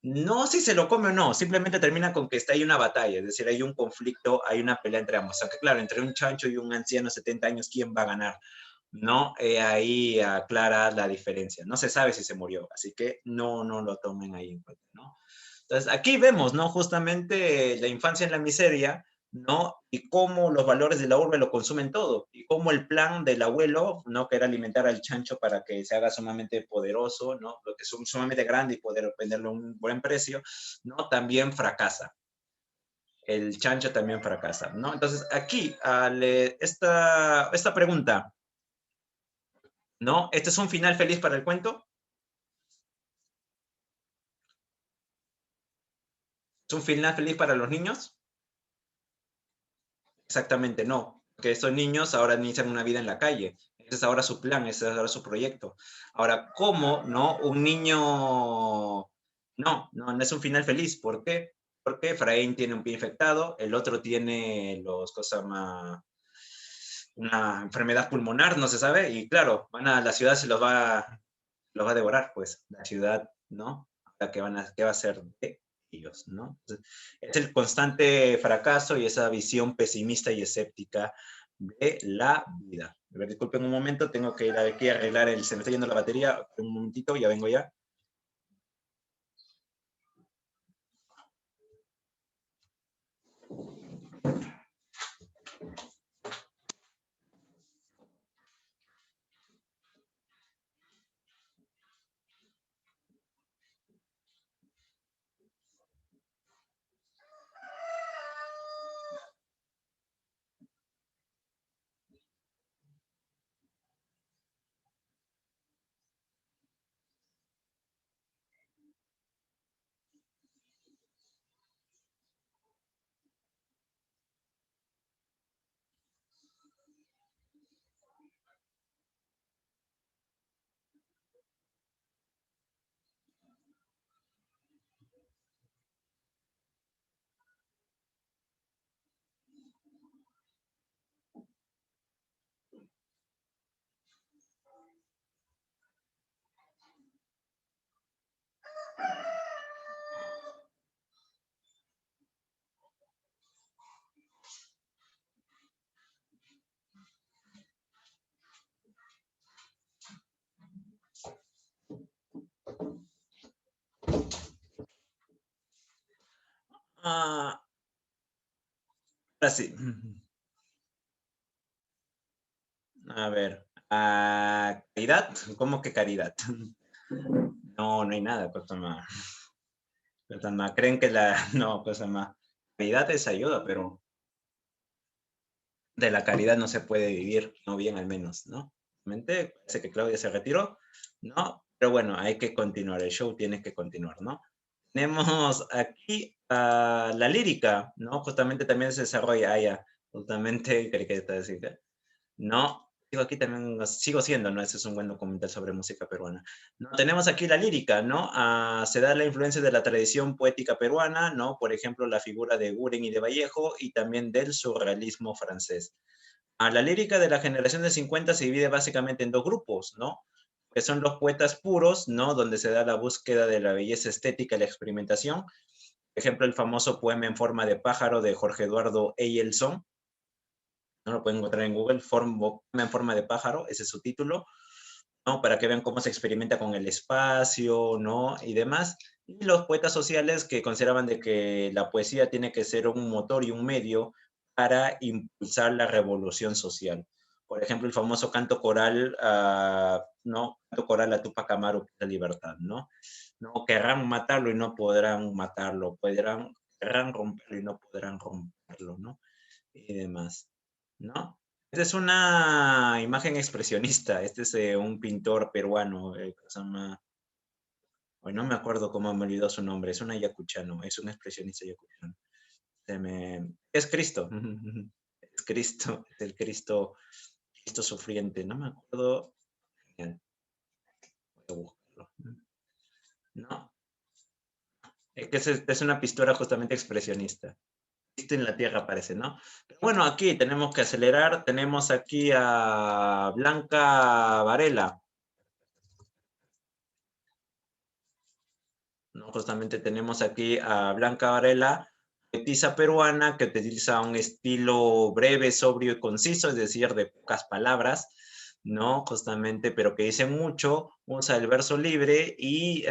No si se lo come o no, simplemente termina con que está ahí una batalla, es decir, hay un conflicto, hay una pelea entre ambos. Aunque claro, entre un chancho y un anciano de 70 años, ¿quién va a ganar? No, ahí aclara la diferencia. No se sabe si se murió, así que no lo tomen ahí en cuenta, ¿no? Entonces, aquí vemos, ¿no? Justamente la infancia en la miseria, ¿no? Y cómo los valores de la urbe lo consumen todo, y cómo el plan del abuelo, ¿no? Que era alimentar al chancho para que se haga sumamente poderoso, ¿no? Lo que es sumamente grande y poder venderlo a un buen precio, ¿no? También fracasa. El chancho también fracasa, ¿no? Entonces, aquí, esta pregunta, ¿no? ¿Este es un final feliz para el cuento? ¿Es un final feliz para los niños? Exactamente, no. Que estos niños ahora inician una vida en la calle. Ese es ahora su plan, ese es ahora su proyecto. Ahora, ¿cómo, no? Un niño... No es un final feliz. ¿Por qué? Porque Efraín tiene un pie infectado, el otro tiene una enfermedad pulmonar, no se sabe, y claro, van a la ciudad, los va a devorar, pues, la ciudad, ¿no? ¿Qué va a ser de ellos, ¿no? Entonces, es el constante fracaso y esa visión pesimista y escéptica de la vida. A ver, disculpen un momento, tengo que ir aquí a arreglar se me está yendo la batería, un momentito, ya vengo ya. Ah, ahora sí. A ver, ¿caridad? ¿Cómo que caridad? No, no hay nada, cosa más. Cosa más. Creen que la, no, cosa más. Caridad es ayuda, pero de la caridad no se puede vivir, no bien al menos, ¿no? Realmente parece que Claudia se retiró, ¿no? Pero bueno, hay que continuar, el show tiene que continuar, ¿no? Tenemos aquí la lírica, ¿no? Justamente también se desarrolla allá, justamente, ¿qué está decir? No, digo aquí también, sigo siendo, ¿no? Ese es un buen documental sobre música peruana. No, tenemos aquí la lírica, ¿no? Se da la influencia de la tradición poética peruana, ¿no? Por ejemplo, la figura de Guren y de Vallejo y también del surrealismo francés. La lírica de la generación de 50 se divide básicamente en dos grupos, ¿no? Que son los poetas puros, ¿no? Donde se da la búsqueda de la belleza estética y la experimentación. Por ejemplo, el famoso poema en forma de pájaro de Jorge Eduardo Eyelson, ¿no? Lo pueden encontrar en Google, poema en forma de pájaro, ese es su título, ¿no? Para que vean cómo se experimenta con el espacio, ¿no? Y demás. Y los poetas sociales que consideraban de que la poesía tiene que ser un motor y un medio para impulsar la revolución social. Por ejemplo, el famoso canto coral, ¿no? Canto coral a Tupac Amaru, la libertad, ¿no? No querrán matarlo y no podrán matarlo, querrán romperlo y no podrán romperlo, ¿no? Y demás, ¿no? Esta es una imagen expresionista. Este es un pintor peruano, que se llama, hoy no me acuerdo cómo me olvidó su nombre, es un ayacuchano, es un expresionista ayacuchano. Es Cristo, es Cristo, es el Cristo, Cristo sufriente, no me acuerdo. Voy a buscarlo. No, es que es una pintura justamente expresionista. Cristo en la tierra parece, ¿no? Pero bueno, aquí tenemos que acelerar. Tenemos aquí a Blanca Varela, ¿no? Justamente tenemos aquí a Blanca Varela, poetisa peruana que utiliza un estilo breve, sobrio y conciso, es decir, de pocas palabras, ¿no? Justamente, pero que dice mucho, usa el verso libre y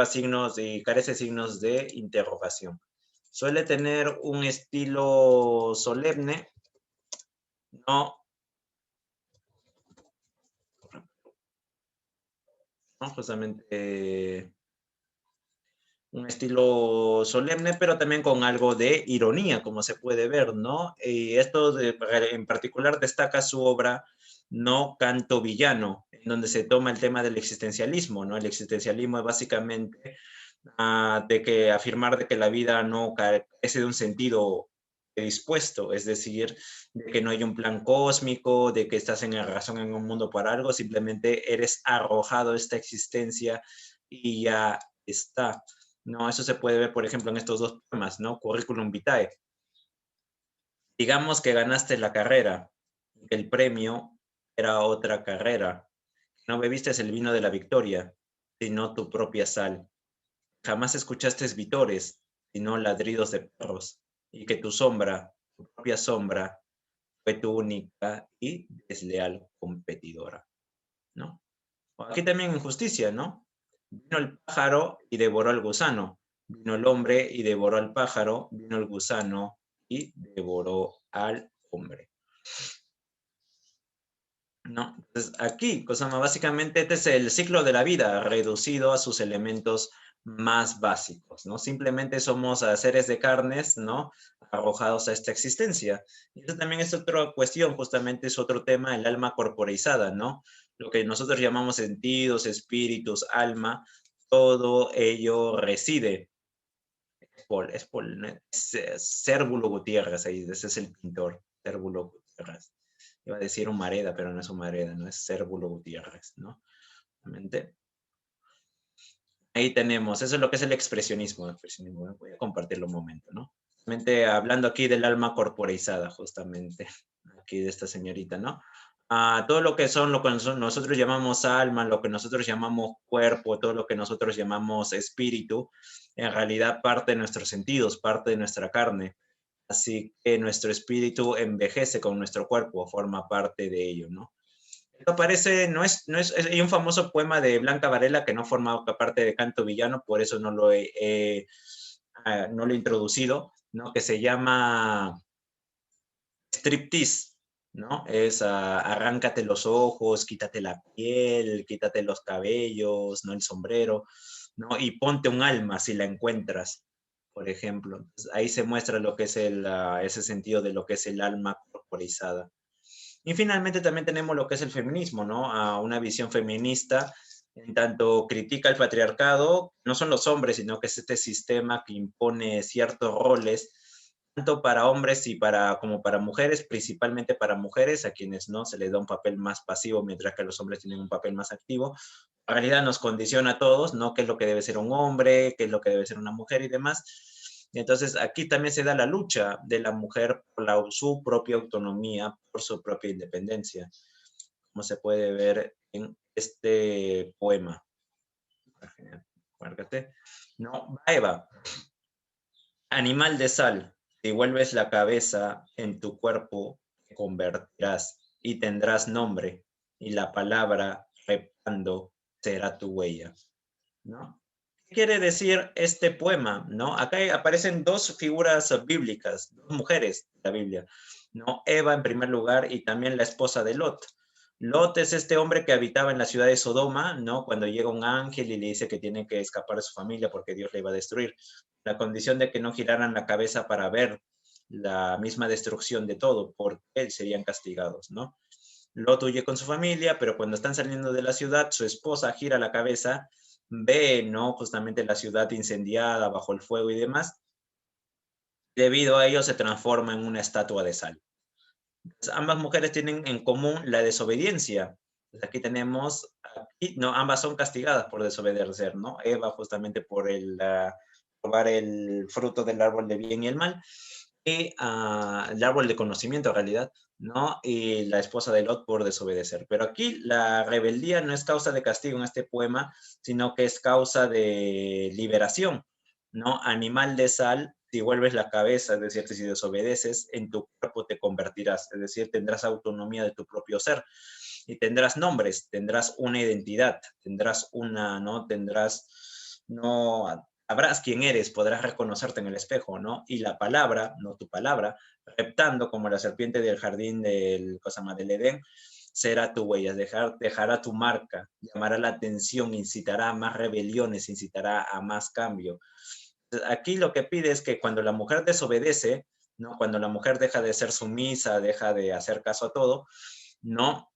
signos y carece signos de interrogación. Suele tener un estilo solemne, ¿no? ¿No? Justamente un estilo solemne, pero también con algo de ironía, como se puede ver, ¿no? Y en particular destaca su obra No Canto Villano, en donde se toma el tema del existencialismo, ¿no? El existencialismo es básicamente de que afirmar de que la vida no carece de un sentido dispuesto, es decir, de que no hay un plan cósmico, de que estás en la razón en un mundo para algo, simplemente eres arrojado a esta existencia y ya está. No, eso se puede ver, por ejemplo, en estos dos temas, ¿no? Curriculum vitae. Digamos que ganaste la carrera, que el premio era otra carrera. No bebiste el vino de la victoria, sino tu propia sal. Jamás escuchaste vitores, sino ladridos de perros, y que tu sombra, tu propia sombra, fue tu única y desleal competidora, ¿no? Aquí también injusticia, ¿no? Vino el pájaro y devoró al gusano. Vino el hombre y devoró al pájaro. Vino el gusano y devoró al hombre. ¿No? Entonces, aquí, Kosama, básicamente este es el ciclo de la vida reducido a sus elementos más básicos, ¿no? Simplemente somos seres de carnes, ¿no? Arrojados a esta existencia. Y eso también es otra cuestión, justamente es otro tema, el alma corporizada, ¿no? Lo que nosotros llamamos sentidos, espíritus, alma, todo ello reside. Cérvulo Gutiérrez, ahí, ese es el pintor, Cérvulo Gutiérrez. Iba a decir Humareda, pero no es Humareda, no es Cérvulo Gutiérrez, ¿no? Realmente. Ahí tenemos, eso es lo que es el expresionismo. Voy a compartirlo un momento, ¿no? Realmente hablando aquí del alma corporizada, justamente, aquí de esta señorita, ¿no? Todo lo que son, lo que nosotros llamamos alma, lo que nosotros llamamos cuerpo, todo lo que nosotros llamamos espíritu, en realidad parte de nuestros sentidos, parte de nuestra carne. Así que nuestro espíritu envejece con nuestro cuerpo, forma parte de ello, ¿no? Esto parece, hay un famoso poema de Blanca Varela que no forma parte de Canto Villano, por eso no lo he introducido, ¿no? Que se llama Striptease, ¿no? Es arráncate los ojos, quítate la piel, quítate los cabellos, ¿no? El sombrero, ¿no? Y ponte un alma si la encuentras, por ejemplo. Entonces, ahí se muestra lo que es ese sentido de lo que es el alma corporizada. Y finalmente también tenemos lo que es el feminismo, ¿no? Una visión feminista, en tanto critica el patriarcado, no son los hombres, sino que es este sistema que impone ciertos roles, tanto para hombres como para mujeres, principalmente para mujeres, a quienes no se les da un papel más pasivo, mientras que los hombres tienen un papel más activo. En realidad nos condiciona a todos, ¿no? ¿Qué es lo que debe ser un hombre? ¿Qué es lo que debe ser una mujer y demás? Entonces, aquí también se da la lucha de la mujer por su propia autonomía, por su propia independencia, como se puede ver en este poema. Márcate. No, Eva, animal de sal, si vuelves la cabeza en tu cuerpo, te convertirás y tendrás nombre, y la palabra repando será tu huella, ¿no? ¿Qué quiere decir este poema? ¿No? Acá aparecen dos figuras bíblicas, dos mujeres de la Biblia, ¿no? Eva en primer lugar y también la esposa de Lot. Lot es este hombre que habitaba en la ciudad de Sodoma, ¿no? Cuando llega un ángel y le dice que tiene que escapar de su familia porque Dios le iba a destruir. La condición de que no giraran la cabeza para ver la misma destrucción de todo, porque serían castigados, ¿no? Lot huye con su familia, pero cuando están saliendo de la ciudad, su esposa gira la cabeza, ve, ¿no? Justamente la ciudad incendiada bajo el fuego y demás. Debido a ello se transforma en una estatua de sal. Entonces, ambas mujeres tienen en común la desobediencia. Entonces, aquí tenemos, no, ambas son castigadas por desobedecer, ¿no? Eva justamente por probar el fruto del árbol de bien y el mal, y el árbol de conocimiento en realidad, ¿no? Y la esposa de Lot por desobedecer. Pero aquí la rebeldía no es causa de castigo en este poema, sino que es causa de liberación, ¿no? Animal de sal, si vuelves la cabeza, es decir, si desobedeces, en tu cuerpo te convertirás, es decir, tendrás autonomía de tu propio ser y tendrás nombres, tendrás una identidad, tendrás ¿no? No, sabrás quién eres, podrás reconocerte en el espejo, ¿no? Y la palabra, no tu palabra, reptando como la serpiente del jardín del Edén, será tu huella, dejará tu marca, llamará la atención, incitará a más rebeliones, incitará a más cambio. Aquí lo que pide es que cuando la mujer desobedece, ¿no? Cuando la mujer deja de ser sumisa, deja de hacer caso a todo, ¿no?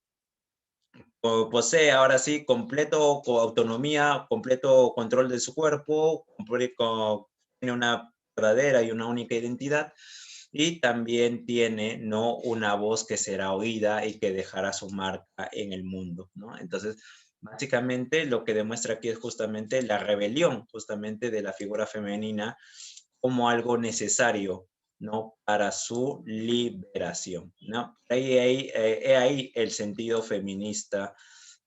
Posee ahora sí completo autonomía, completo control de su cuerpo, tiene una verdadera y una única identidad y también tiene, ¿no? Una voz que será oída y que dejará su marca en el mundo, ¿no? Entonces, básicamente lo que demuestra aquí es justamente la rebelión, justamente de la figura femenina como algo necesario, ¿no? Para su liberación, ¿no? Ahí el sentido feminista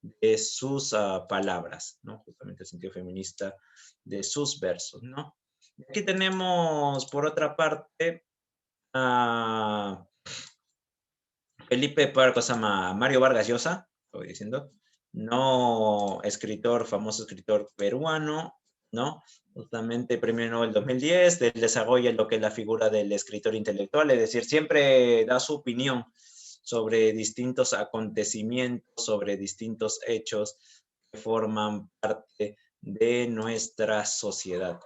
de sus palabras, ¿no? Justamente el sentido feminista de sus versos, ¿no? Aquí tenemos, por otra parte, a Felipe Parco, se llama Mario Vargas Llosa, estoy diciendo, no escritor, famoso escritor peruano, ¿no? Justamente premio Nobel 2010, él desarrolla lo que es la figura del escritor intelectual, es decir, siempre da su opinión sobre distintos acontecimientos, sobre distintos hechos que forman parte de nuestra sociedad,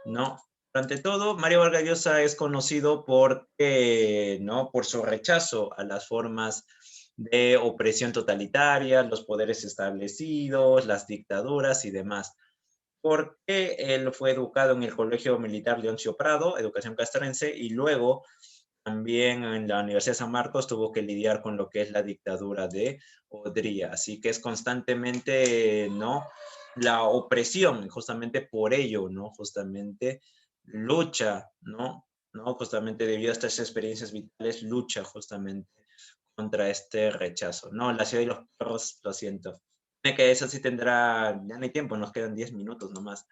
¿no? Ante todo, Mario Vargas Llosa es conocido porque, ¿no? Por su rechazo a las formas de opresión totalitaria, los poderes establecidos, las dictaduras y demás. Porque él fue educado en el Colegio Militar Leoncio Prado, educación castrense, y luego también en la Universidad de San Marcos tuvo que lidiar con lo que es la dictadura de Odría. Así que es constantemente, ¿no? La opresión, justamente por ello, ¿no? Justamente lucha, ¿no? ¿No? Justamente debido a estas experiencias vitales, lucha justamente contra este rechazo. No, la ciudad y los perros, lo siento. Que eso sí tendrá, ya no hay tiempo, nos quedan 10 minutos nomás,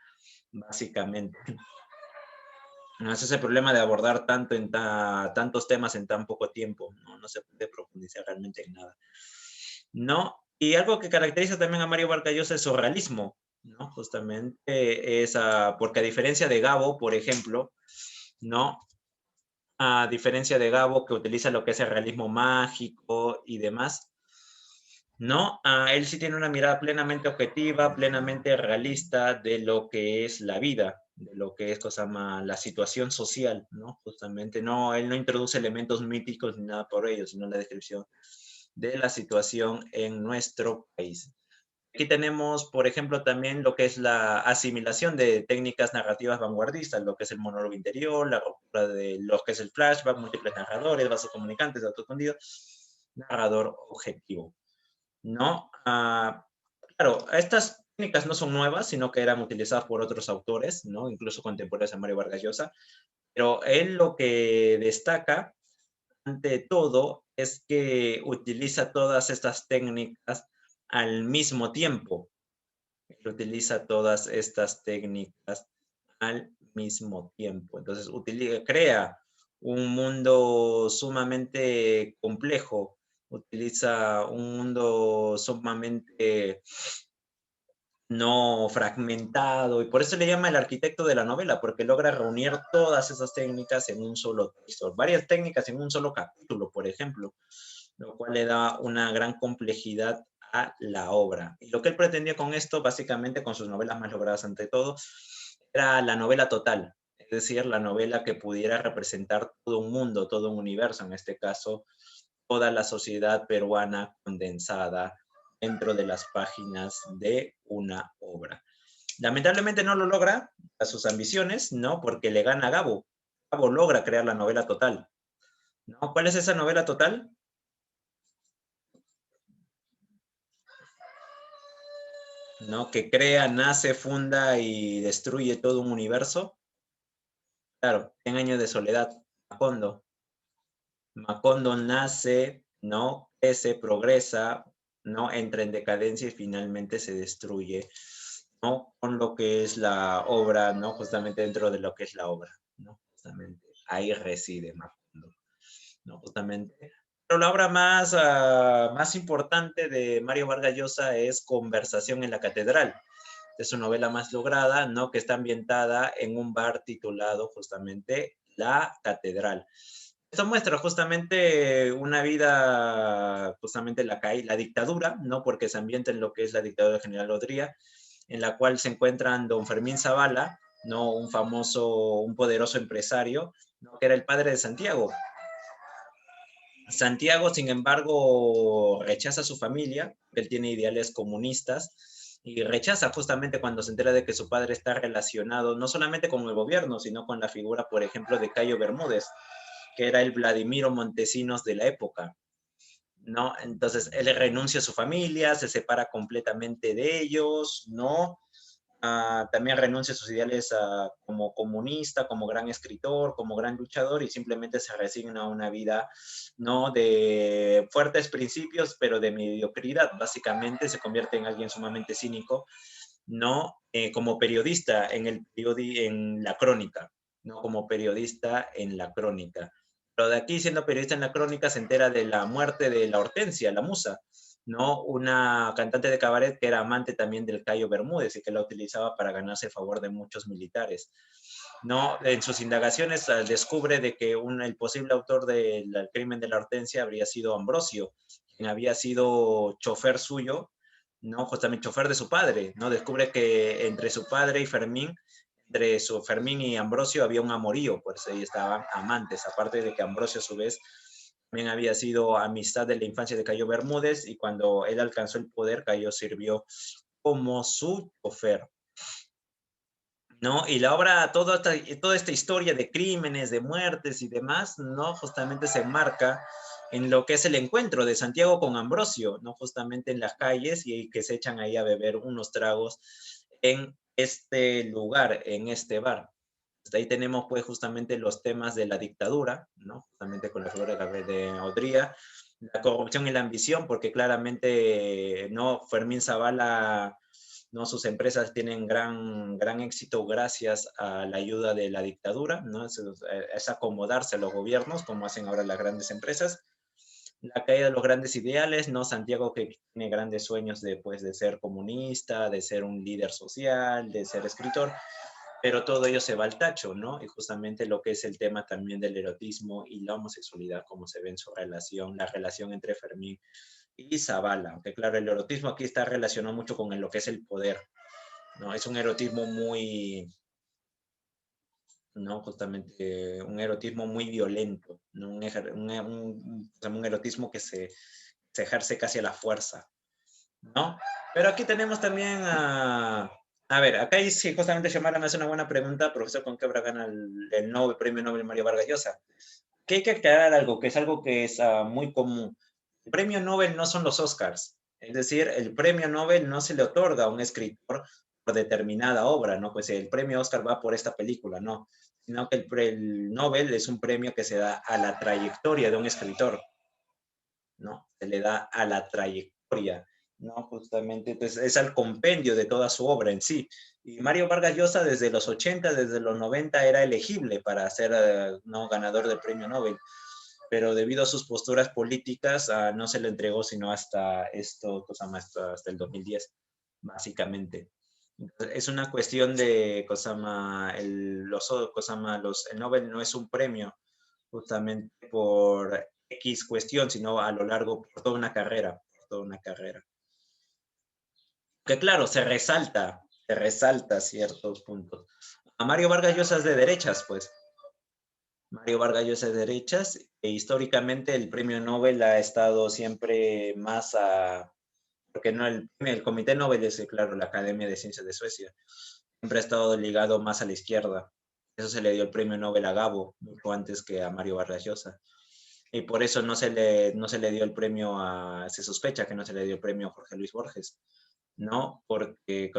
básicamente. No, ese es el problema de abordar tantos temas en tan poco tiempo, ¿no? No se puede profundizar realmente en nada. ¿No? Y algo que caracteriza también a Mario Vargas Llosa es su realismo, ¿no? Justamente es, porque a diferencia de Gabo, por ejemplo, ¿no? A diferencia de Gabo, que utiliza lo que es el realismo mágico y demás, ¿no? Él sí tiene una mirada plenamente objetiva, plenamente realista de lo que es la vida, de lo que es la situación social, ¿no? Justamente, no, él no introduce elementos míticos ni nada por ello, sino la descripción de la situación en nuestro país. Aquí tenemos, por ejemplo, también lo que es la asimilación de técnicas narrativas vanguardistas, lo que es el monólogo interior, la ruptura de lo que es el flashback, múltiples narradores, vasos comunicantes, autocondido, narrador objetivo, ¿no? Claro, estas técnicas no son nuevas, sino que eran utilizadas por otros autores, ¿no? Incluso contemporáneos a Mario Vargas Llosa, pero él lo que destaca, ante todo, es que utiliza todas estas técnicas al mismo tiempo. Él utiliza todas estas técnicas al mismo tiempo. Entonces, crea un mundo sumamente complejo, utiliza un mundo sumamente no fragmentado, y por eso le llama el arquitecto de la novela, porque logra reunir todas esas técnicas en un solo texto, varias técnicas en un solo capítulo, por ejemplo, lo cual le da una gran complejidad a la obra. Y lo que él pretendía con esto, básicamente con sus novelas más logradas ante todo, era la novela total, es decir, la novela que pudiera representar todo un mundo, todo un universo, en este caso, toda la sociedad peruana condensada dentro de las páginas de una obra. Lamentablemente no lo logra a sus ambiciones, ¿no? Porque le gana a Gabo. Gabo logra crear la novela total, ¿no? ¿Cuál es esa novela total? ¿No? Que crea, nace, funda y destruye todo un universo. Claro, 100 años de soledad, Macondo. Macondo nace, ¿no? Crece, progresa, ¿no? Entra en decadencia y finalmente se destruye, ¿no? Con lo que es la obra, ¿no? Justamente dentro de lo que es la obra, ¿no? Justamente ahí reside Macondo, ¿no? Justamente. Pero la obra más importante de Mario Vargas Llosa es Conversación en la Catedral. Es su novela más lograda, ¿no? Que está ambientada en un bar titulado justamente La Catedral. Esto muestra justamente una vida, justamente la dictadura, ¿no? Porque se ambienta en lo que es la dictadura del general Odría, en la cual se encuentran don Fermín Zavala, ¿no? Un famoso, un poderoso empresario, ¿no? Que era el padre de Santiago. Santiago, sin embargo, rechaza a su familia, él tiene ideales comunistas, y rechaza justamente cuando se entera de que su padre está relacionado no solamente con el gobierno, sino con la figura, por ejemplo, de Cayo Bermúdez, que era el Vladimiro Montesinos de la época, ¿no? Entonces él renuncia a su familia, se separa completamente de ellos, ¿no? también renuncia a sus ideales como comunista, como gran escritor, como gran luchador y simplemente se resigna a una vida, ¿no? De fuertes principios, pero de mediocridad. Básicamente se convierte en alguien sumamente cínico, ¿no? Como periodista en la crónica, ¿no? Como periodista en la crónica. Pero de aquí, siendo periodista en la crónica, se entera de la muerte de la Hortensia, la musa, ¿no? Una cantante de cabaret que era amante también del Cayo Bermúdez y que la utilizaba para ganarse el favor de muchos militares, ¿no? En sus indagaciones descubre de que el posible autor del crimen de la Hortensia habría sido Ambrosio, quien había sido chofer suyo, ¿no? Justamente chofer de su padre, ¿no? Descubre que entre su padre y Fermín, entre su Fermín y Ambrosio había un amorío, pues ahí estaban amantes, aparte de que Ambrosio a su vez también había sido amistad de la infancia de Cayo Bermúdez y cuando él alcanzó el poder, Cayo sirvió como su chofer, ¿no? Y la obra, toda esta historia de crímenes, de muertes y demás, ¿no? Justamente se enmarca en lo que es el encuentro de Santiago con Ambrosio, ¿no? Justamente en las calles y que se echan ahí a beber unos tragos en este lugar, en este bar. Hasta ahí tenemos pues justamente los temas de la dictadura, ¿no? Justamente con la figura de Odría, la corrupción y la ambición, porque claramente, ¿no? Fermín Zavala, ¿no? Sus empresas tienen gran éxito gracias a la ayuda de la dictadura, ¿no? Es acomodarse a los gobiernos, como hacen ahora las grandes empresas. La caída de los grandes ideales, ¿no? Santiago que tiene grandes sueños de, pues, de ser comunista, de ser un líder social, de ser escritor, pero todo ello se va al tacho, ¿no? Y justamente lo que es el tema también del erotismo y la homosexualidad, como se ve en su relación, la relación entre Fermín y Zavala, aunque claro, el erotismo aquí está relacionado mucho con lo que es el poder, ¿no? Es un erotismo muy, ¿no? Justamente un erotismo muy violento, ¿no? Un erotismo que se ejerce casi a la fuerza, ¿no? Pero aquí tenemos también a ver, acá sí, justamente Xiomara me hace una buena pregunta, profesor, ¿con qué obra gana el Nobel, premio Nobel Mario Vargas Llosa? Que hay que aclarar algo que es muy común. El premio Nobel no son los Oscars, es decir, el premio Nobel no se le otorga a un escritor por determinada obra, ¿no? Pues el premio Oscar va por esta película, no, sino que el Nobel es un premio que se da a la trayectoria de un escritor, ¿no? Se le da a la trayectoria, ¿no? Justamente, entonces es al compendio de toda su obra en sí. Y Mario Vargas Llosa desde los 80, desde los 90 era elegible para ser, ¿no? Ganador del premio Nobel, pero debido a sus posturas políticas no se le entregó sino hasta hasta el 2010, básicamente. Entonces, es una cuestión de, el Nobel no es un premio justamente por X cuestión, sino a lo largo, por toda una carrera, por toda una carrera. Que claro, se resalta ciertos puntos. A Mario Vargas Llosa es de derechas, pues. Mario Vargas Llosa es de derechas, e históricamente el premio Nobel ha estado siempre más porque no el Comité Nobel es, claro, la Academia de Ciencias de Suecia, siempre ha estado ligado más a la izquierda. Eso se le dio el premio Nobel a Gabo, mucho antes que a Mario Vargas Llosa. Y por eso no se le dio el premio se sospecha que no se le dio el premio a Jorge Luis Borges, ¿no? Porque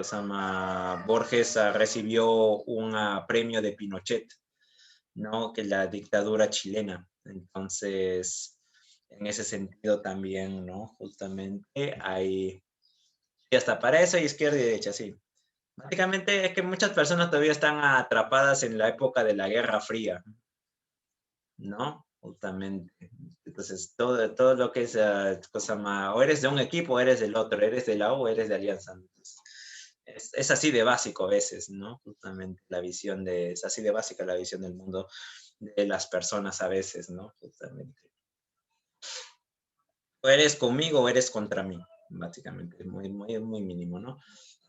Borges recibió un premio de Pinochet, ¿no? Que la dictadura chilena. Entonces, en ese sentido también, ¿no? Justamente hay, y hasta para eso hay izquierda y derecha, sí. Básicamente es que muchas personas todavía están atrapadas en la época de la Guerra Fría, ¿no? Justamente. Entonces, todo lo que es o eres de un equipo o eres del otro, eres de la U o eres de Alianza. Entonces, es así de básico a veces, ¿no? Justamente es así de básica la visión del mundo de las personas a veces, ¿no? Justamente. O eres conmigo o eres contra mí, básicamente, muy mínimo, ¿no?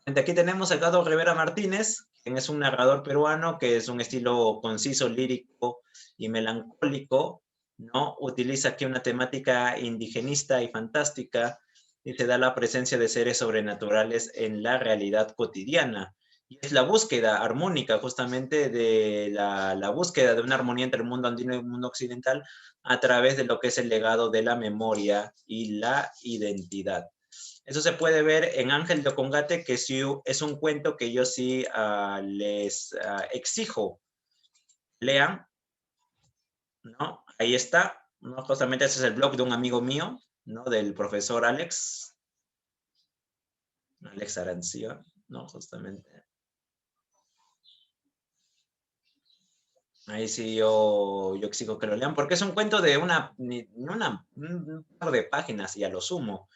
Aquí tenemos a Gado Rivera Martínez, quien es un narrador peruano que es un estilo conciso, lírico y melancólico, ¿no? Utiliza aquí una temática indigenista y fantástica y se da la presencia de seres sobrenaturales en la realidad cotidiana. Y es la búsqueda armónica justamente de la búsqueda de una armonía entre el mundo andino y el mundo occidental a través de lo que es el legado de la memoria y la identidad. Eso se puede ver en Ángel de Ocongate, que sí es un cuento que yo sí les exijo lean, ¿no? Ahí está, ¿no? Justamente ese es el blog de un amigo mío, ¿no? Del profesor Alex Arancía, ¿no? Justamente. Ahí sí yo exijo que lo lean, porque es un cuento de un par de páginas y a lo sumo,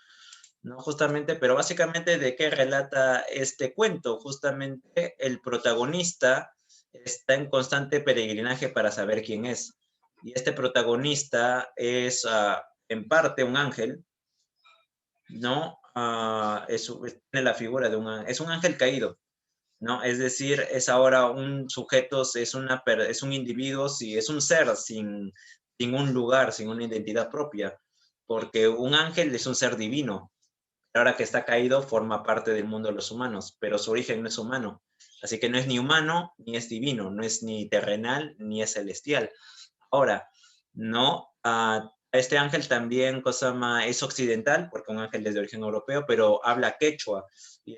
¿no? Justamente, pero básicamente de qué relata este cuento. Justamente el protagonista está en constante peregrinaje para saber quién es. Y este protagonista es en parte un ángel, ¿no? Tiene la figura de es un ángel caído, ¿no? Es decir, es ahora un sujeto, es un individuo, es un ser sin un lugar, sin una identidad propia, porque un ángel es un ser divino. Ahora que está caído, forma parte del mundo de los humanos, pero su origen no es humano. Así que no es ni humano ni es divino, no es ni terrenal ni es celestial. Ahora, no, este ángel también es occidental, porque un ángel es de origen europeo, pero habla quechua y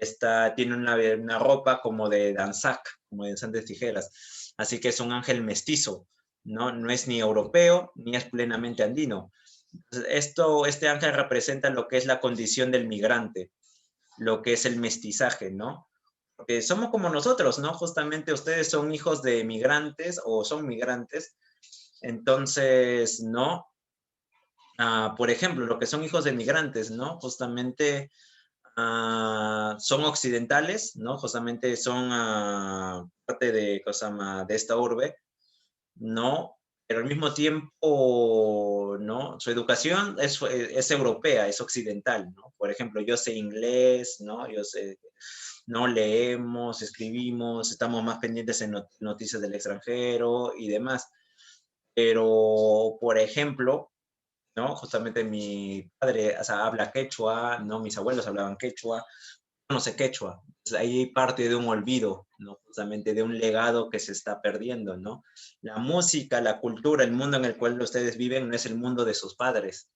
tiene una ropa como de danzac, como de danzantes tijeras. Así que es un ángel mestizo, ¿no? No es ni europeo ni es plenamente andino. Este ángel representa lo que es la condición del migrante, lo que es el mestizaje, ¿no? Porque somos como nosotros, ¿no? Justamente ustedes son hijos de migrantes o son migrantes, entonces, ¿no? Por ejemplo, lo que son hijos de migrantes, ¿no? Justamente son occidentales, ¿no? Justamente son parte de esta urbe, ¿no? Pero al mismo tiempo, ¿no? Su educación es europea, es occidental, ¿no? Por ejemplo, yo sé inglés, ¿no? Yo sé, no leemos, escribimos, estamos más pendientes en noticias del extranjero y demás. Pero, por ejemplo, ¿no? Justamente mi padre, o sea, habla quechua, ¿no? Mis abuelos hablaban quechua, no sé quechua. Entonces, ahí parte de un olvido, ¿no? Justamente de un legado que se está perdiendo, ¿no? La música, la cultura, el mundo en el cual ustedes viven no es el mundo de sus padres,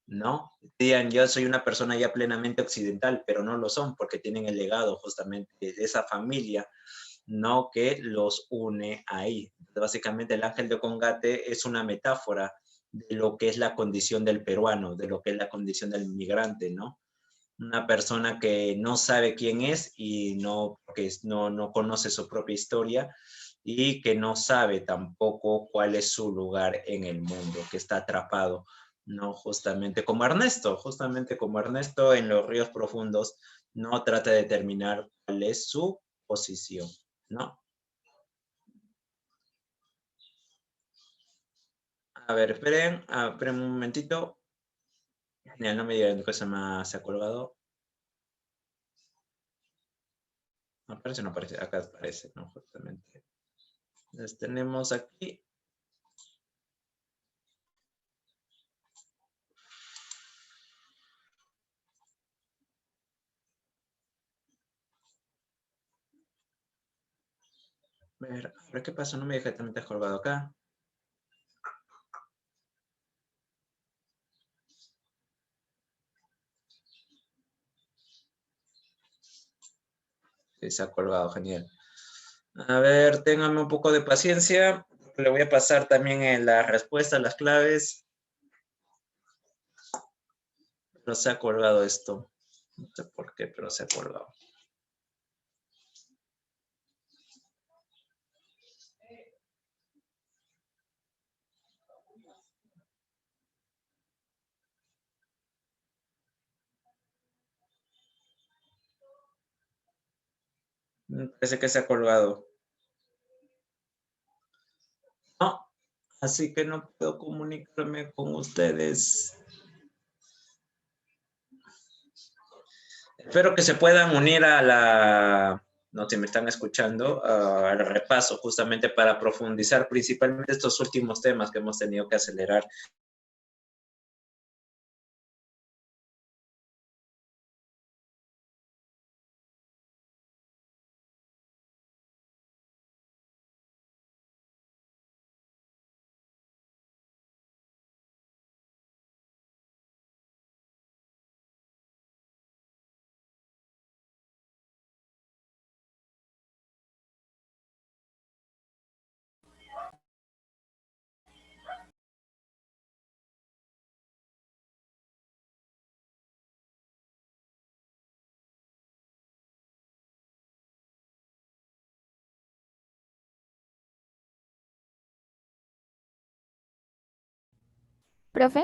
¿no? Digan, yo soy una persona ya plenamente occidental, pero no lo son porque tienen el legado justamente de esa familia, ¿no? Que los une ahí. Entonces, básicamente el ángel de Congate es una metáfora de lo que es la condición del peruano, de lo que es la condición del migrante, ¿no? Una persona que no sabe quién es y porque no conoce su propia historia y que no sabe tampoco cuál es su lugar en el mundo, que está atrapado, ¿no? Justamente como Ernesto en los ríos profundos, no trata de determinar cuál es su posición, ¿no? A ver, esperen un momentito. Genial, no me digan que se ha colgado. ¿Aparece o no aparece? Acá aparece, ¿no? Justamente. Entonces tenemos aquí. A ver qué pasó, no me deja también colgado acá. Sí, se ha colgado, genial. A ver, ténganme un poco de paciencia. Le voy a pasar también en la respuesta, las claves. Pero se ha colgado esto. No sé por qué, pero se ha colgado. Me parece que se ha colgado. No, así que no puedo comunicarme con ustedes. Espero que se puedan unir no, si me están escuchando, al repaso justamente para profundizar principalmente estos últimos temas que hemos tenido que acelerar. Profe,